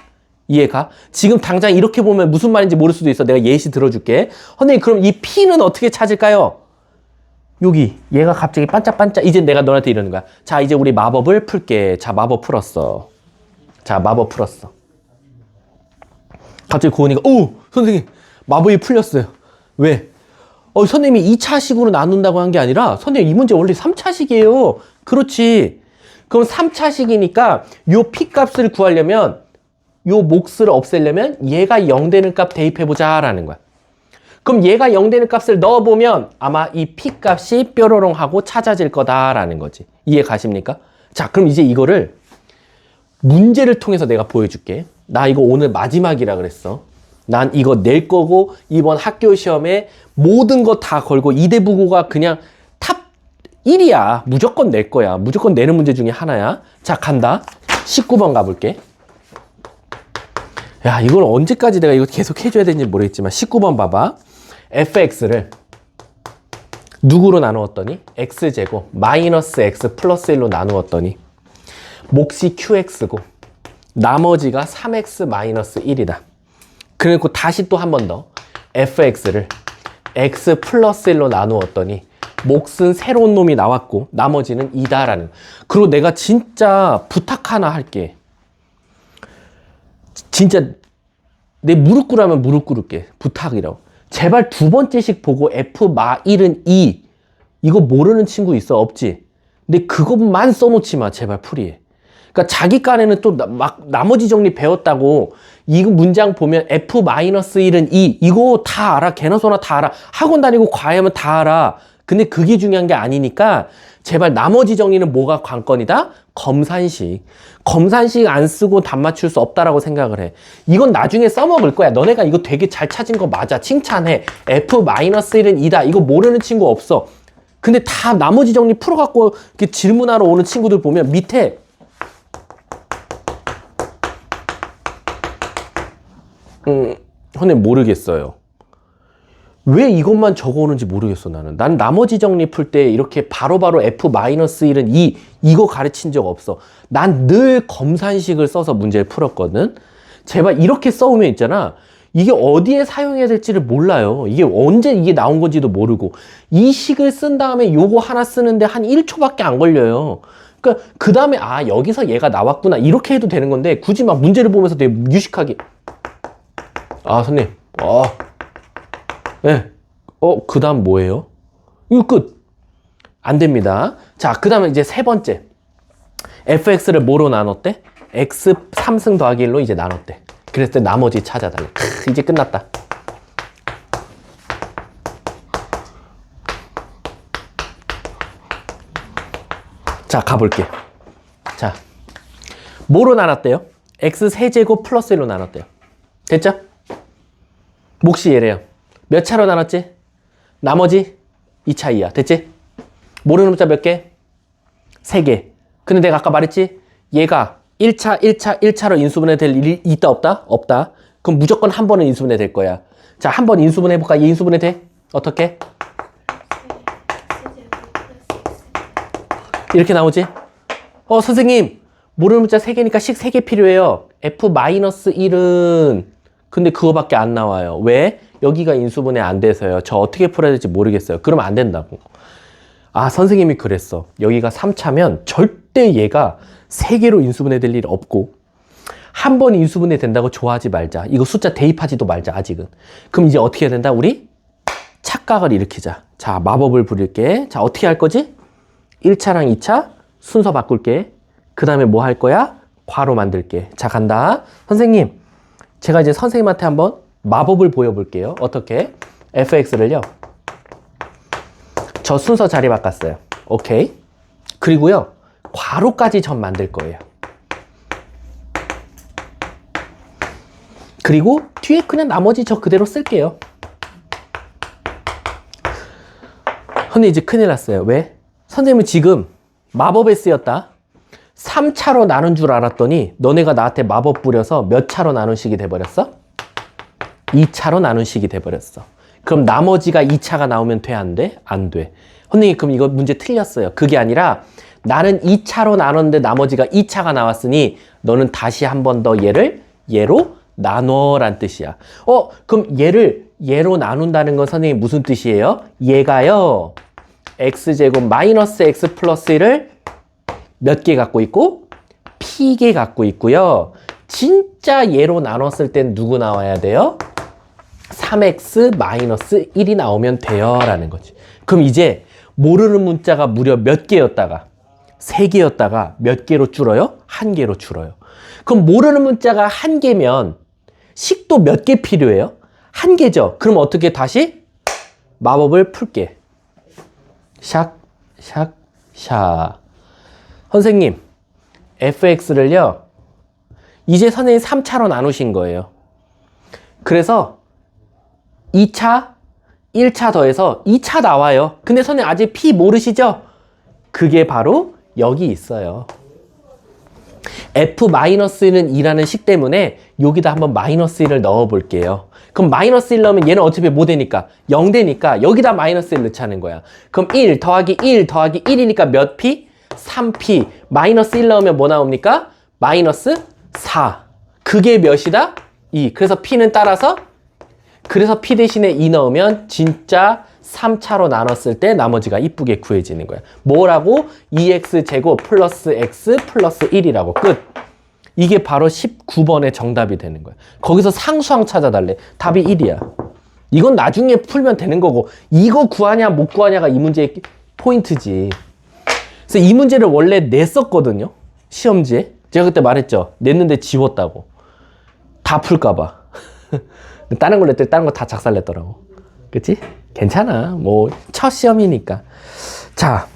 이해가? 지금 당장 이렇게 보면 무슨 말인지 모를 수도 있어. 내가 예시 들어줄게. 선생님, 그럼 이 P는 어떻게 찾을까요? 여기 얘가 갑자기 반짝반짝. 이제 내가 너한테 이러는 거야. 자, 이제 우리 마법을 풀게. 자, 마법 풀었어. 자, 마법 풀었어. 갑자기 고은이가 오! 선생님, 마법이 풀렸어요. 왜? 선생님이 2차식으로 나눈다고 한 게 아니라 선생님 이 문제 원래 3차식이에요. 그렇지. 그럼 3차식이니까 요 P값을 구하려면 요 몫을 없애려면 얘가 0 되는 값 대입해보자 라는 거야. 그럼 얘가 0 되는 값을 넣어보면 아마 이 P값이 뾰로롱 하고 찾아질 거다라는 거지. 이해 가십니까? 자, 그럼 이제 이거를 문제를 통해서 내가 보여줄게. 나 이거 오늘 마지막이라 그랬어. 난 이거 낼 거고 이번 학교 시험에 모든 거 다 걸고 이대부고가 그냥 탑 1이야. 무조건 낼 거야. 무조건 내는 문제 중에 하나야. 자, 간다. 19번 가볼게. 야, 이걸 언제까지 내가 이거 계속 해줘야 되는지 모르겠지만 19번 봐봐. fx를 누구로 나누었더니 x제곱 마이너스 x 플러스 1로 나누었더니 몫이 qx고 나머지가 3x 마이너스 1이다. 그리고 다시 또 한 번 더 fx를 x 플러스 1로 나누었더니 몫은 새로운 놈이 나왔고 나머지는 2다라는. 그리고 내가 진짜 부탁 하나 할게. 진짜 내 무릎 꿇으면 무릎 꿇을게. 부탁이라고. 제발 두 번째씩 보고 f 마 1은 2 이거 모르는 친구 있어? 없지? 근데 그것만 써놓지 마. 제발 풀이해. 그러니까 자기 깐에는 또 막 나머지 정리 배웠다고 이거 문장 보면 f-1은 2 이거 다 알아. 개나 소나 다 알아. 학원 다니고 과외하면 다 알아. 근데 그게 중요한 게 아니니까 제발 나머지 정리는 뭐가 관건이다? 검산식. 검산식 안 쓰고 답 맞출 수 없다라고 생각을 해. 이건 나중에 써먹을 거야. 너네가 이거 되게 잘 찾은 거 맞아. 칭찬해. f-1은 2다. 이거 모르는 친구 없어. 근데 다 나머지 정리 풀어갖고 이렇게 질문하러 오는 친구들 보면 밑에 선생님 모르겠어요. 왜 이것만 적어오는지 모르겠어 나는. 난 나머지 정리 풀 때 이렇게 바로바로 f-1은 2 이거 가르친 적 없어. 난 늘 검산식을 써서 문제를 풀었거든. 제발 이렇게 써오면 있잖아. 이게 어디에 사용해야 될지를 몰라요. 이게 언제 이게 나온 건지도 모르고 이 식을 쓴 다음에 요거 하나 쓰는데 한 1초밖에 안 걸려요. 그러니까 그 다음에 아 여기서 얘가 나왔구나 이렇게 해도 되는 건데 굳이 막 문제를 보면서 되게 유식하게 아 선생님 네. 그 다음 뭐예요? 이거 끝. 안 됩니다. 자, 그 다음에 이제 세 번째. fx를 뭐로 나눴대? x 3승 더하기 1로 이제 나눴대. 그랬을 때 나머지 찾아달래. 이제 끝났다. 자, 가볼게. 자, 뭐로 나눴대요? x 세제곱 플러스 1로 나눴대요. 됐죠? 몫이 얘래요. 몇 차로 나눴지? 나머지 2차 이하. 됐지? 모르는 문자 몇 개? 3개. 근데 내가 아까 말했지? 얘가 1차로 인수분해 될 일이 있다 없다? 없다. 그럼 무조건 한 번은 인수분해 될 거야. 자, 한 번 인수분해 해볼까? 얘 인수분해 돼? 어떻게? 이렇게 나오지? 선생님 모르는 문자 3개니까 식 3개 필요해요. f-1은 근데 그거밖에 안 나와요. 왜? 여기가 인수분해 안 돼서요. 저 어떻게 풀어야 될지 모르겠어요. 그러면 안 된다고. 아 선생님이 그랬어. 여기가 3차면 절대 얘가 3개로 인수분해 될 일 없고 한 번 인수분해 된다고 좋아하지 말자. 이거 숫자 대입하지도 말자 아직은. 그럼 이제 어떻게 해야 된다? 우리 착각을 일으키자. 자 마법을 부릴게. 자 어떻게 할 거지? 1차랑 2차 순서 바꿀게. 그 다음에 뭐 할 거야? 괄호 만들게. 자 간다. 선생님 제가 이제 선생님한테 한번 마법을 보여볼게요. 어떻게? fx를요. 저 순서 자리 바꿨어요. 오케이. 그리고요. 괄호까지 전 만들 거예요. 그리고 뒤에 그냥 나머지 저 그대로 쓸게요. 근데 이제 큰일 났어요. 왜? 선생님은 지금 마법에 쓰였다. 3차로 나눈 줄 알았더니 너네가 나한테 마법 부려서 몇 차로 나눈 식이 돼버렸어? 2차로 나눈 식이 돼버렸어. 그럼 나머지가 2차가 나오면 돼? 안 돼? 안 돼. 선생님 그럼 이거 문제 틀렸어요. 그게 아니라 나는 2차로 나눴는데 나머지가 2차가 나왔으니 너는 다시 한 번 더 얘를 얘로 나눠란 뜻이야. 그럼 얘를 얘로 나눈다는 건 선생님 무슨 뜻이에요? 얘가요. x제곱 마이너스 x 플러스 1을 몇 개 갖고 있고? p개 갖고 있고요. 진짜 얘로 나눴을 땐 누구 나와야 돼요? 3x 마이너스 1이 나오면 돼요 라는 거지. 그럼 이제 모르는 문자가 무려 몇 개였다가 3개였다가 몇 개로 줄어요? 1개로 줄어요. 그럼 모르는 문자가 1개면 식도 몇 개 필요해요? 1개죠. 그럼 어떻게 다시 마법을 풀게. 샥, 샥, 샥. 선생님, fx를요. 이제 선생님 3차로 나누신 거예요. 그래서 2차, 1차 더해서 2차 나와요. 근데 선생님 아직 p 모르시죠? 그게 바로 여기 있어요. f-1은 2라는 식 때문에 여기다 한번 마이너스 1을 넣어 볼게요. 그럼 마이너스 1 넣으면 얘는 어차피 뭐 되니까? 0 되니까 여기다 마이너스 1 넣자는 거야. 그럼 1 더하기 1 더하기 1이니까 몇 p? 3p. 마이너스 1 넣으면 뭐 나옵니까? 마이너스 4. 그게 몇이다? 2. 그래서 p는 따라서 그래서 p 대신에 2 넣으면 진짜 3차로 나눴을 때 나머지가 이쁘게 구해지는 거야. 뭐라고? 2x제곱 플러스 x 플러스 1이라고. 끝. 이게 바로 19번의 정답이 되는 거야. 거기서 상수항 찾아달래. 답이 1이야. 이건 나중에 풀면 되는 거고 이거 구하냐 못 구하냐가 이 문제의 포인트지. 그래서 이 문제를 원래 냈었거든요. 시험지에. 제가 그때 말했죠. 냈는데 지웠다고. 다 풀까 봐. 다른 걸 냈더니 다른 거 다 작살냈더라고. 그치? 괜찮아. 뭐 첫 시험이니까. 자,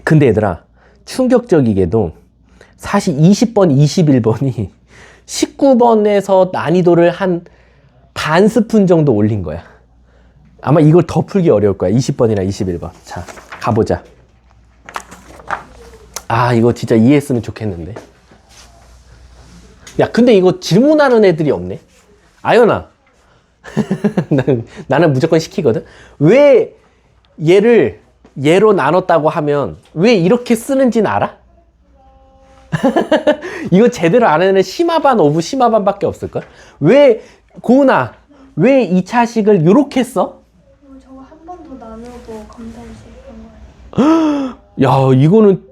근데 얘들아 충격적이게도 사실 20번, 21번이 19번에서 난이도를 한 반 스푼 정도 올린 거야. 아마 이걸 더 풀기 어려울 거야. 20번이나 21번. 자, 가보자. 아, 이거 진짜 이해했으면 좋겠는데. 야, 근데 이거 질문하는 애들이 없네. 아연아. 나는 무조건 시키거든. 왜 얘를 얘로 나눴다고 하면 왜 이렇게 쓰는지는 알아? 이거 제대로 안 하는 심화반 오브 심화반밖에 없을걸? 왜 고은아 왜 2차식을 요렇게 써? 저거 한 번 더 나누고 검사해서 그런 거예요. 야, 이거는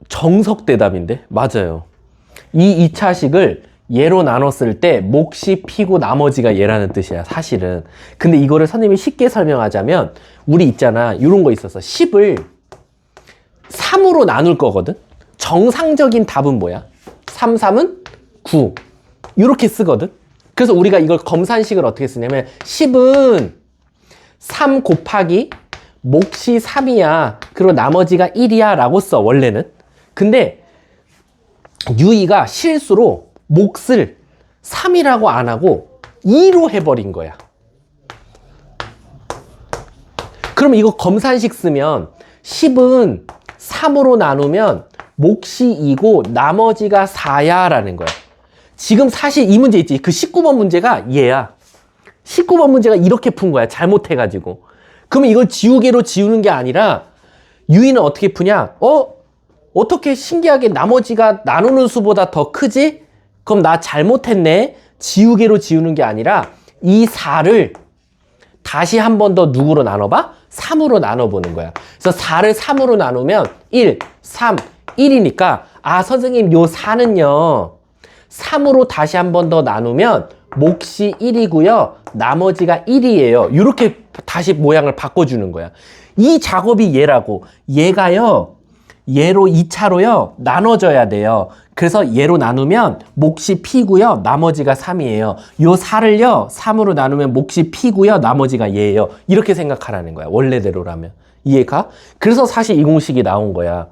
정석 대답인데? 맞아요. 이 2차식을 얘로 나눴을 때 몫이 p고 나머지가 얘라는 뜻이야 사실은. 근데 이거를 선생님이 쉽게 설명하자면 우리 있잖아 이런 거 있어서 10을 3으로 나눌 거거든. 정상적인 답은 뭐야? 3, 3은 9 이렇게 쓰거든. 그래서 우리가 이걸 검산식을 어떻게 쓰냐면 10은 3 곱하기 몫이 3이야 그리고 나머지가 1이야 라고 써 원래는. 근데 유이가 실수로 몫을 3이라고 안 하고 2로 해버린 거야. 그럼 이거 검산식 쓰면 10은 3으로 나누면 몫이 2고 나머지가 4야 라는 거야. 지금 사실 이 문제 있지. 그 19번 문제가 얘야. 19번 문제가 이렇게 푼 거야. 잘못해가지고. 그러면 이걸 지우개로 지우는 게 아니라 유이는 어떻게 푸냐? 어떻게 신기하게 나머지가 나누는 수보다 더 크지? 그럼 나 잘못했네. 지우개로 지우는 게 아니라 이 4를 다시 한 번 더 누구로 나눠봐? 3으로 나눠보는 거야. 그래서 4를 3으로 나누면 1, 3, 1이니까 아 선생님 요 4는요 3으로 다시 한 번 더 나누면 몫이 1이고요 나머지가 1이에요. 이렇게 다시 모양을 바꿔주는 거야. 이 작업이 얘라고. 얘가요 얘로 2차로요 나눠져야 돼요. 그래서 얘로 나누면 몫이 p고요 나머지가 3이에요. 요 4를요 3으로 나누면 몫이 p고요 나머지가 얘예요. 이렇게 생각하라는 거야 원래대로라면. 이해가? 그래서 사실 이 공식이 나온 거야.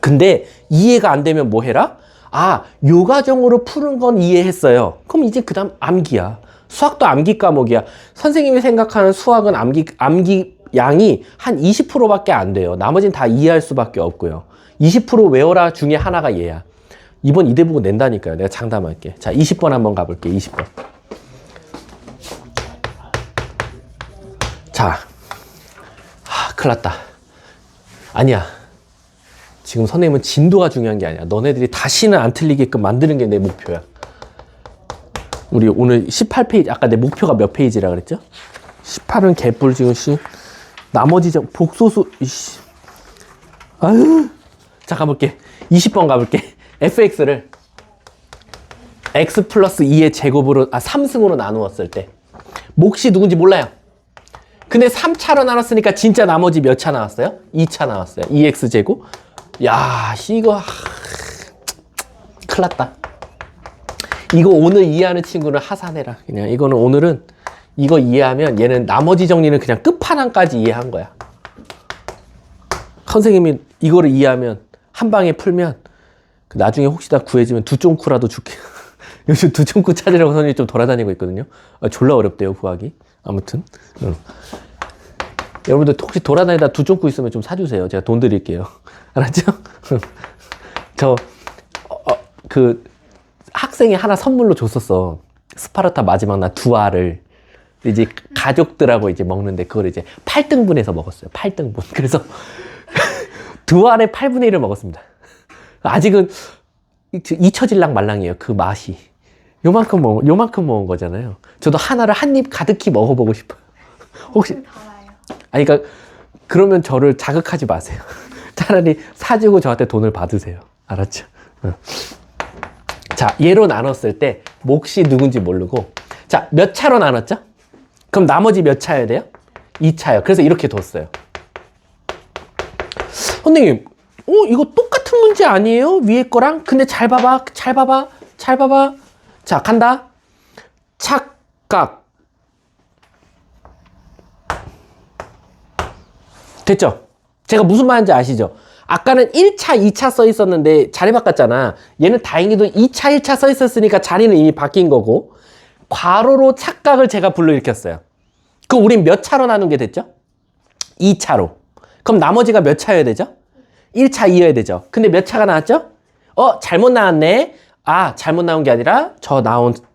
근데 이해가 안 되면 뭐 해라? 아, 요 과정으로 푸는 건 이해했어요. 그럼 이제 그 다음 암기야. 수학도 암기 과목이야. 선생님이 생각하는 수학은 암기 양이 한 20%밖에 안 돼요. 나머지는 다 이해할 수밖에 없고요. 20% 외워라 중에 하나가 얘야. 이번 이대 보고 낸다니까요. 내가 장담할게. 자, 20번 한번 가볼게. 20번. 자, 큰일 났다. 아니야. 지금 선생님은 진도가 중요한 게 아니야. 너네들이 다시는 안 틀리게끔 만드는 게 내 목표야. 우리 오늘 18페이지, 아까 내 목표가 몇 페이지라 그랬죠? 18은 개뿔 지금 씨. 나머지 복소수, 이씨. 아유. 자, 가볼게. 20번 가볼게. fx를 x 플러스 2의 제곱으로, 3승으로 나누었을 때. 몫이 누군지 몰라요. 근데 3차로 나눴으니까 진짜 나머지 몇 차 나왔어요? 2차 나왔어요. 2x 제곱. 야, 이거 큰일 났다. 이거 오늘 이해하는 친구는 하산해라. 그냥 이거는 오늘은 이거 이해하면 얘는 나머지 정리는 그냥 끝판왕까지 이해한 거야. 선생님이 이거를 이해하면 한 방에 풀면 나중에 혹시나 구해지면 두쫑쿠라도 줄게. 요즘 두쫑쿠 찾으려고 선생님이 좀 돌아다니고 있거든요. 졸라 어렵대요 구하기. 아무튼 여러분들 혹시 돌아다니다 두쫑쿠 있으면 좀 사주세요. 제가 돈 드릴게요. 알았죠? 그 학생이 하나 선물로 줬었어. 스파르타 마지막 날 2알을 이제 가족들하고 이제 먹는데 그걸 이제 8등분해서 먹었어요. 8등분. 그래서 2알에 8분의 1을 먹었습니다. 아직은 잊혀질랑 말랑이에요. 그 맛이. 요만큼 먹은 거잖아요. 저도 하나를 한 입 가득히 먹어보고 싶어요. 혹시 달아요. 아니 그러니까 그러면 저를 자극하지 마세요. 차라리 사주고 저한테 돈을 받으세요. 알았죠? 자, 얘로 나눴을 때 몫이 누군지 모르고 자, 몇 차로 나눴죠? 그럼 나머지 몇 차여야 돼요? 2차요. 그래서 이렇게 뒀어요. 선생님, 이거 똑같은 문제 아니에요? 위에 거랑? 근데 잘 봐봐. 자, 간다. 착각. 됐죠? 제가 무슨 말인지 아시죠? 아까는 1차, 2차 써 있었는데 자리 바꿨잖아. 얘는 다행히도 2차, 1차 써 있었으니까 자리는 이미 바뀐 거고 괄호로 착각을 제가 불러일으켰어요. 그럼 우린 몇 차로 나눈 게 됐죠? 2차로. 그럼 나머지가 몇 차여야 되죠? 1차, 2여야 되죠. 근데 몇 차가 나왔죠? 잘못 나왔네. 잘못 나온 게 아니라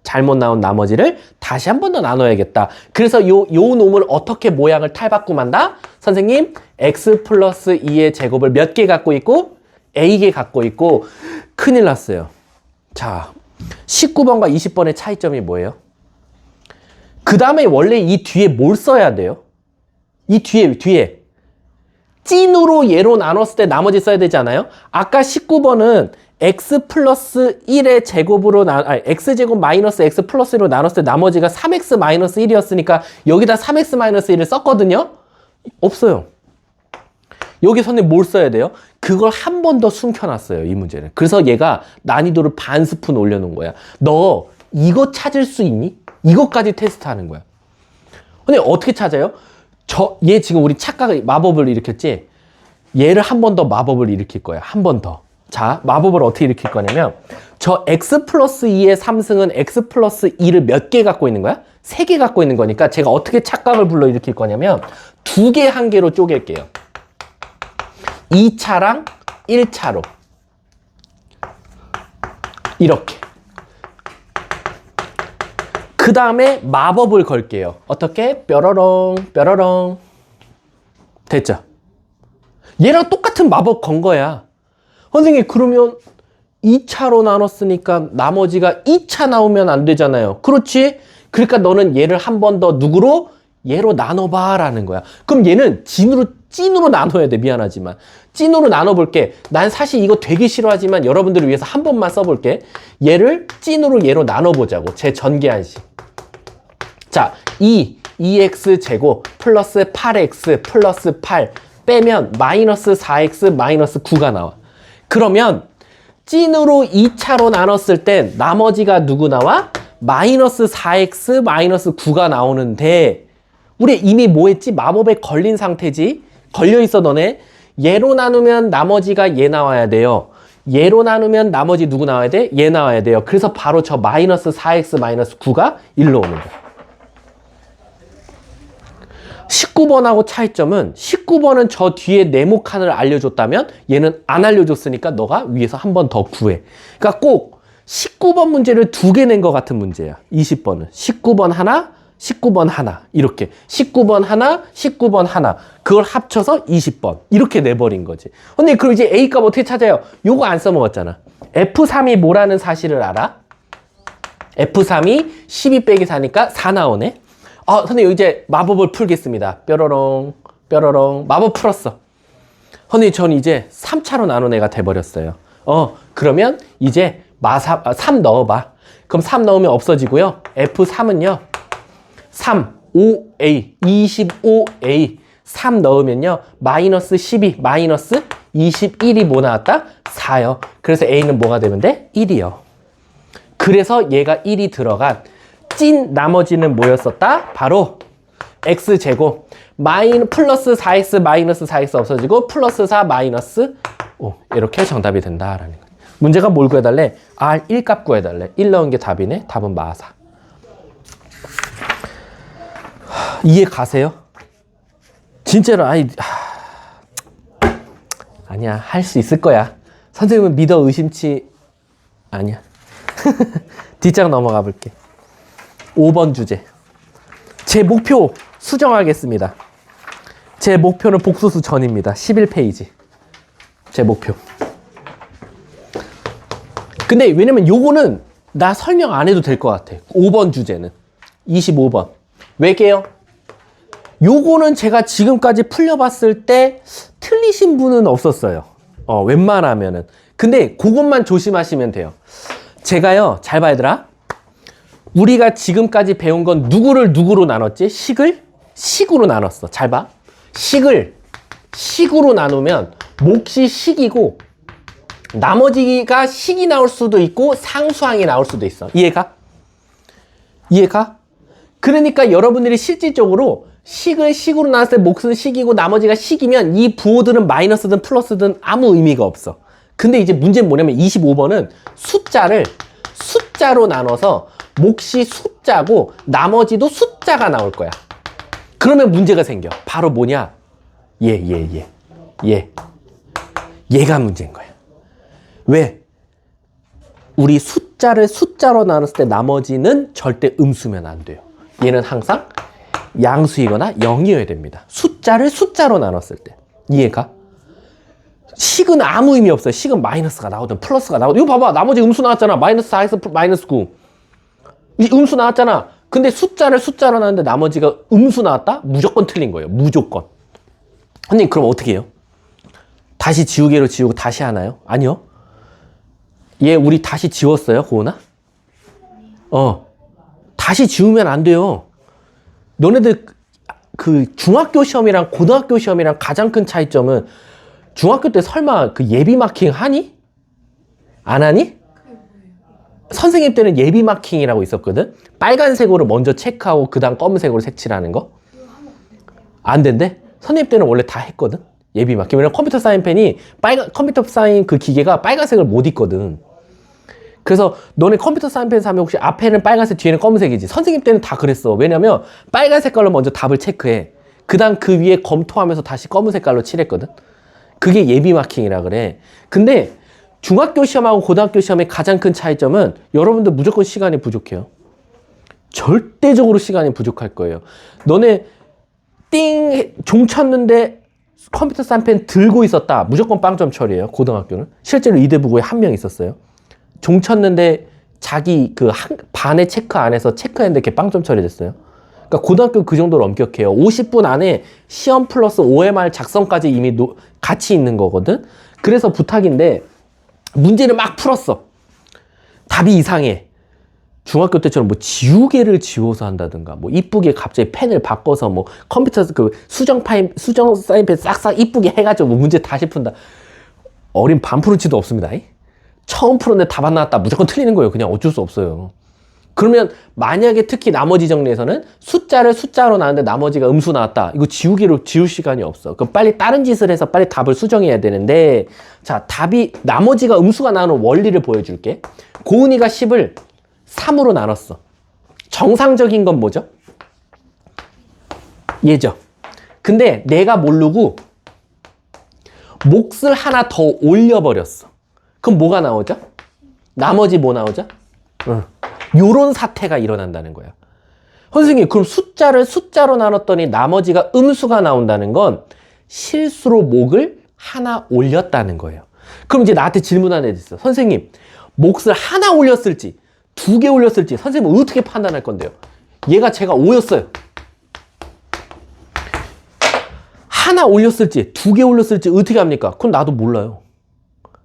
잘못 나온 나머지를 다시 한 번 더 나눠야겠다. 그래서 요 놈을 어떻게 모양을 탈바꿈한다? 선생님, x 플러스 2의 제곱을 몇 개 갖고 있고 a개 갖고 있고 큰일 났어요. 자, 19번과 20번의 차이점이 뭐예요? 그 다음에 원래 이 뒤에 뭘 써야 돼요? 이 뒤에 찐으로 얘로 나눴을 때 나머지 써야 되지 않아요? 아까 19번은 x 플러스 1의 제곱으로 x제곱 마이너스 x 플러스 1로 나눴을 때 나머지가 3x 마이너스 1이었으니까 여기다 3x 마이너스 1을 썼거든요? 없어요. 여기 선생님 뭘 써야 돼요? 그걸 한 번 더 숨겨놨어요, 이 문제는. 그래서 얘가 난이도를 반 스푼 올려놓은 거야. 너 이거 찾을 수 있니? 이것까지 테스트하는 거야. 근데 어떻게 찾아요? 얘 지금 우리 착각을 마법을 일으켰지? 얘를 한 번 더 마법을 일으킬 거야. 한 번 더. 자, 마법을 어떻게 일으킬 거냐면 저 x 플러스 2의 3승은 x 플러스 2를 몇 개 갖고 있는 거야? 3개 갖고 있는 거니까 제가 어떻게 착각을 불러일으킬 거냐면 2개 한 개로 쪼갤게요. 2차랑 1차로 이렇게. 그 다음에 마법을 걸게요. 어떻게? 뾰로롱 됐죠? 얘랑 똑같은 마법 건 거야. 선생님, 그러면 2차로 나눴으니까 나머지가 2차 나오면 안 되잖아요. 그렇지? 그러니까 너는 얘를 한 번 더 누구로? 얘로 나눠봐 라는 거야. 그럼 얘는 찐으로 나눠야 돼. 미안하지만 찐으로 나눠볼게. 난 사실 이거 되게 싫어하지만 여러분들을 위해서 한 번만 써볼게. 얘를 찐으로 얘로 나눠보자고. 제 전개한식. 자, 2x 제곱 플러스 8x 플러스 8 빼면 마이너스 4x 마이너스 9가 나와. 그러면 찐으로 2차로 나눴을 땐 나머지가 누구 나와? 마이너스 4x 마이너스 9가 나오는데 우리 이미 뭐 했지? 마법에 걸린 상태지? 걸려있어 너네. 얘로 나누면 나머지가 얘 나와야 돼요. 얘로 나누면 나머지 누구 나와야 돼? 얘 나와야 돼요. 그래서 바로 저 마이너스 4x 마이너스 9가 일로 오는 거야. 19번하고 차이점은 19번은 저 뒤에 네모칸을 알려줬다면 얘는 안 알려줬으니까 너가 위에서 한 번 더 구해. 그러니까 꼭 19번 문제를 두 개 낸 것 같은 문제야. 20번은. 19번 하나, 19번 하나. 이렇게. 19번 하나, 19번 하나. 그걸 합쳐서 20번. 이렇게 내버린 거지. 근데 그럼 이제 A값 어떻게 찾아요? 요거 안 써먹었잖아. F3이 뭐라는 사실을 알아? F3이 12 빼기 4니까 4 나오네. 선생님 이제 마법을 풀겠습니다. 뾰로롱 뾰로롱 마법 풀었어. 선생님 전 이제 3차로 나눈 애가 돼버렸어요. 그러면 이제 3 넣어봐. 그럼 3 넣으면 없어지고요. F3은요 3, 5A, 25A 3 넣으면요 마이너스 12, 마이너스 21이 뭐 나왔다? 4요. 그래서 A는 뭐가 되면 돼? 1이요. 그래서 얘가 1이 들어간 찐 나머지는 뭐였었다? 바로 x제곱 플러스 4x 마이너스 4x 없어지고 플러스 4 마이너스 5 이렇게 정답이 된다라는 거예요. 문제가 뭘 구해달래? R1 값 구해달래. 1 넣은 게 답이네. 답은 마사. 이해 가세요? 진짜로 아니야 할 수 있을 거야. 선생님은 믿어 의심치 아니야. 뒷장 넘어가 볼게. 5번 주제. 제 목표 수정하겠습니다. 제 목표는 복수수 전입니다. 11페이지. 제 목표. 근데 왜냐면 요거는 나 설명 안 해도 될 것 같아. 5번 주제는. 25번. 왜게요? 요거는 제가 지금까지 풀려봤을 때 틀리신 분은 없었어요. 웬만하면은. 근데 그것만 조심하시면 돼요. 제가요, 잘 봐, 얘들아. 우리가 지금까지 배운 건 누구를 누구로 나눴지? 식을 식으로 나눴어. 잘 봐. 식을 식으로 나누면 몫이 식이고 나머지가 식이 나올 수도 있고 상수항이 나올 수도 있어. 이해가? 이해가? 그러니까 여러분들이 실질적으로 식을 식으로 나눴을 때 몫은 식이고 나머지가 식이면 이 부호들은 마이너스든 플러스든 아무 의미가 없어. 근데 이제 문제는 뭐냐면 25번은 숫자를 숫자로 나눠서 몫이 숫자고 나머지도 숫자가 나올 거야. 그러면 문제가 생겨. 바로 뭐냐? 얘가 문제인 거야. 왜? 우리 숫자를 숫자로 나눴을 때 나머지는 절대 음수면 안 돼요. 얘는 항상 양수이거나 0이어야 됩니다. 숫자를 숫자로 나눴을 때. 이해가? 식은 아무 의미 없어요. 식은 마이너스가 나오든 플러스가 나오든. 이거 봐봐. 나머지 음수 나왔잖아. 마이너스 4x 마이너스 9. 이 음수 나왔잖아. 근데 숫자를 숫자로 나눴는데 나머지가 음수 나왔다? 무조건 틀린 거예요. 무조건. 선생님 그럼 어떻게 해요? 다시 지우개로 지우고 다시 하나요? 아니요. 얘 우리 다시 지웠어요, 고은아? 다시 지우면 안 돼요. 너네들 그 중학교 시험이랑 고등학교 시험이랑 가장 큰 차이점은 중학교 때 설마 그 예비 마킹 하니? 안 하니? 선생님 때는 예비 마킹이라고 있었거든? 빨간색으로 먼저 체크하고 그 다음 검은색으로 색칠하는 거? 안 된대? 선생님 때는 원래 다 했거든? 예비 마킹. 왜냐면 컴퓨터 사인펜이 컴퓨터 사인 그 기계가 빨간색을 못 읽거든. 그래서 너네 컴퓨터 사인펜 사면 혹시 앞에는 빨간색 뒤에는 검은색이지. 선생님 때는 다 그랬어. 왜냐면 빨간 색깔로 먼저 답을 체크해. 그 다음 그 위에 검토하면서 다시 검은 색깔로 칠했거든? 그게 예비 마킹이라 그래. 근데 중학교 시험하고 고등학교 시험의 가장 큰 차이점은 여러분들 무조건 시간이 부족해요. 절대적으로 시간이 부족할 거예요. 너네 종 쳤는데 컴퓨터 사인펜 들고 있었다. 무조건 빵점 처리예요. 고등학교는. 실제로 이대부고에 한 명 있었어요. 종 쳤는데 자기 그 반의 체크 안에서 체크했는데 걔 빵점 처리됐어요. 그러니까 고등학교 그 정도로 엄격해요. 50분 안에 시험 플러스 OMR 작성까지 이미 같이 있는 거거든. 그래서 부탁인데 문제를 막 풀었어. 답이 이상해. 중학교 때처럼 뭐 지우개를 지워서 한다든가 뭐 이쁘게 갑자기 펜을 바꿔서 뭐 컴퓨터 그 수정 사인펜 싹싹 이쁘게 해가지고 뭐 문제 다시 푼다. 어린 반프로치도 없습니다. 처음 풀었는데 답 안 나왔다. 무조건 틀리는 거예요. 그냥 어쩔 수 없어요. 그러면 만약에 특히 나머지 정리에서는 숫자를 숫자로 나왔는데 나머지가 음수 나왔다. 이거 지우개로 지울 시간이 없어. 그럼 빨리 다른 짓을 해서 빨리 답을 수정해야 되는데, 자, 답이 나머지가 음수가 나오는 원리를 보여줄게. 고은이가 10을 3으로 나눴어. 정상적인 건 뭐죠? 얘죠. 근데 내가 모르고 몫을 하나 더 올려버렸어. 그럼 뭐가 나오죠? 나머지 뭐 나오죠? 요런 사태가 일어난다는 거야. 선생님, 그럼 숫자를 숫자로 나눴더니 나머지가 음수가 나온다는 건 실수로 몫을 하나 올렸다는 거예요. 그럼 이제 나한테 질문하는 애들 있어. 선생님, 몫을 하나 올렸을지 2개 올렸을지 선생님은 어떻게 판단할 건데요? 얘가 제가 5였어요. 하나 올렸을지 2개 올렸을지 어떻게 합니까? 그건 나도 몰라요.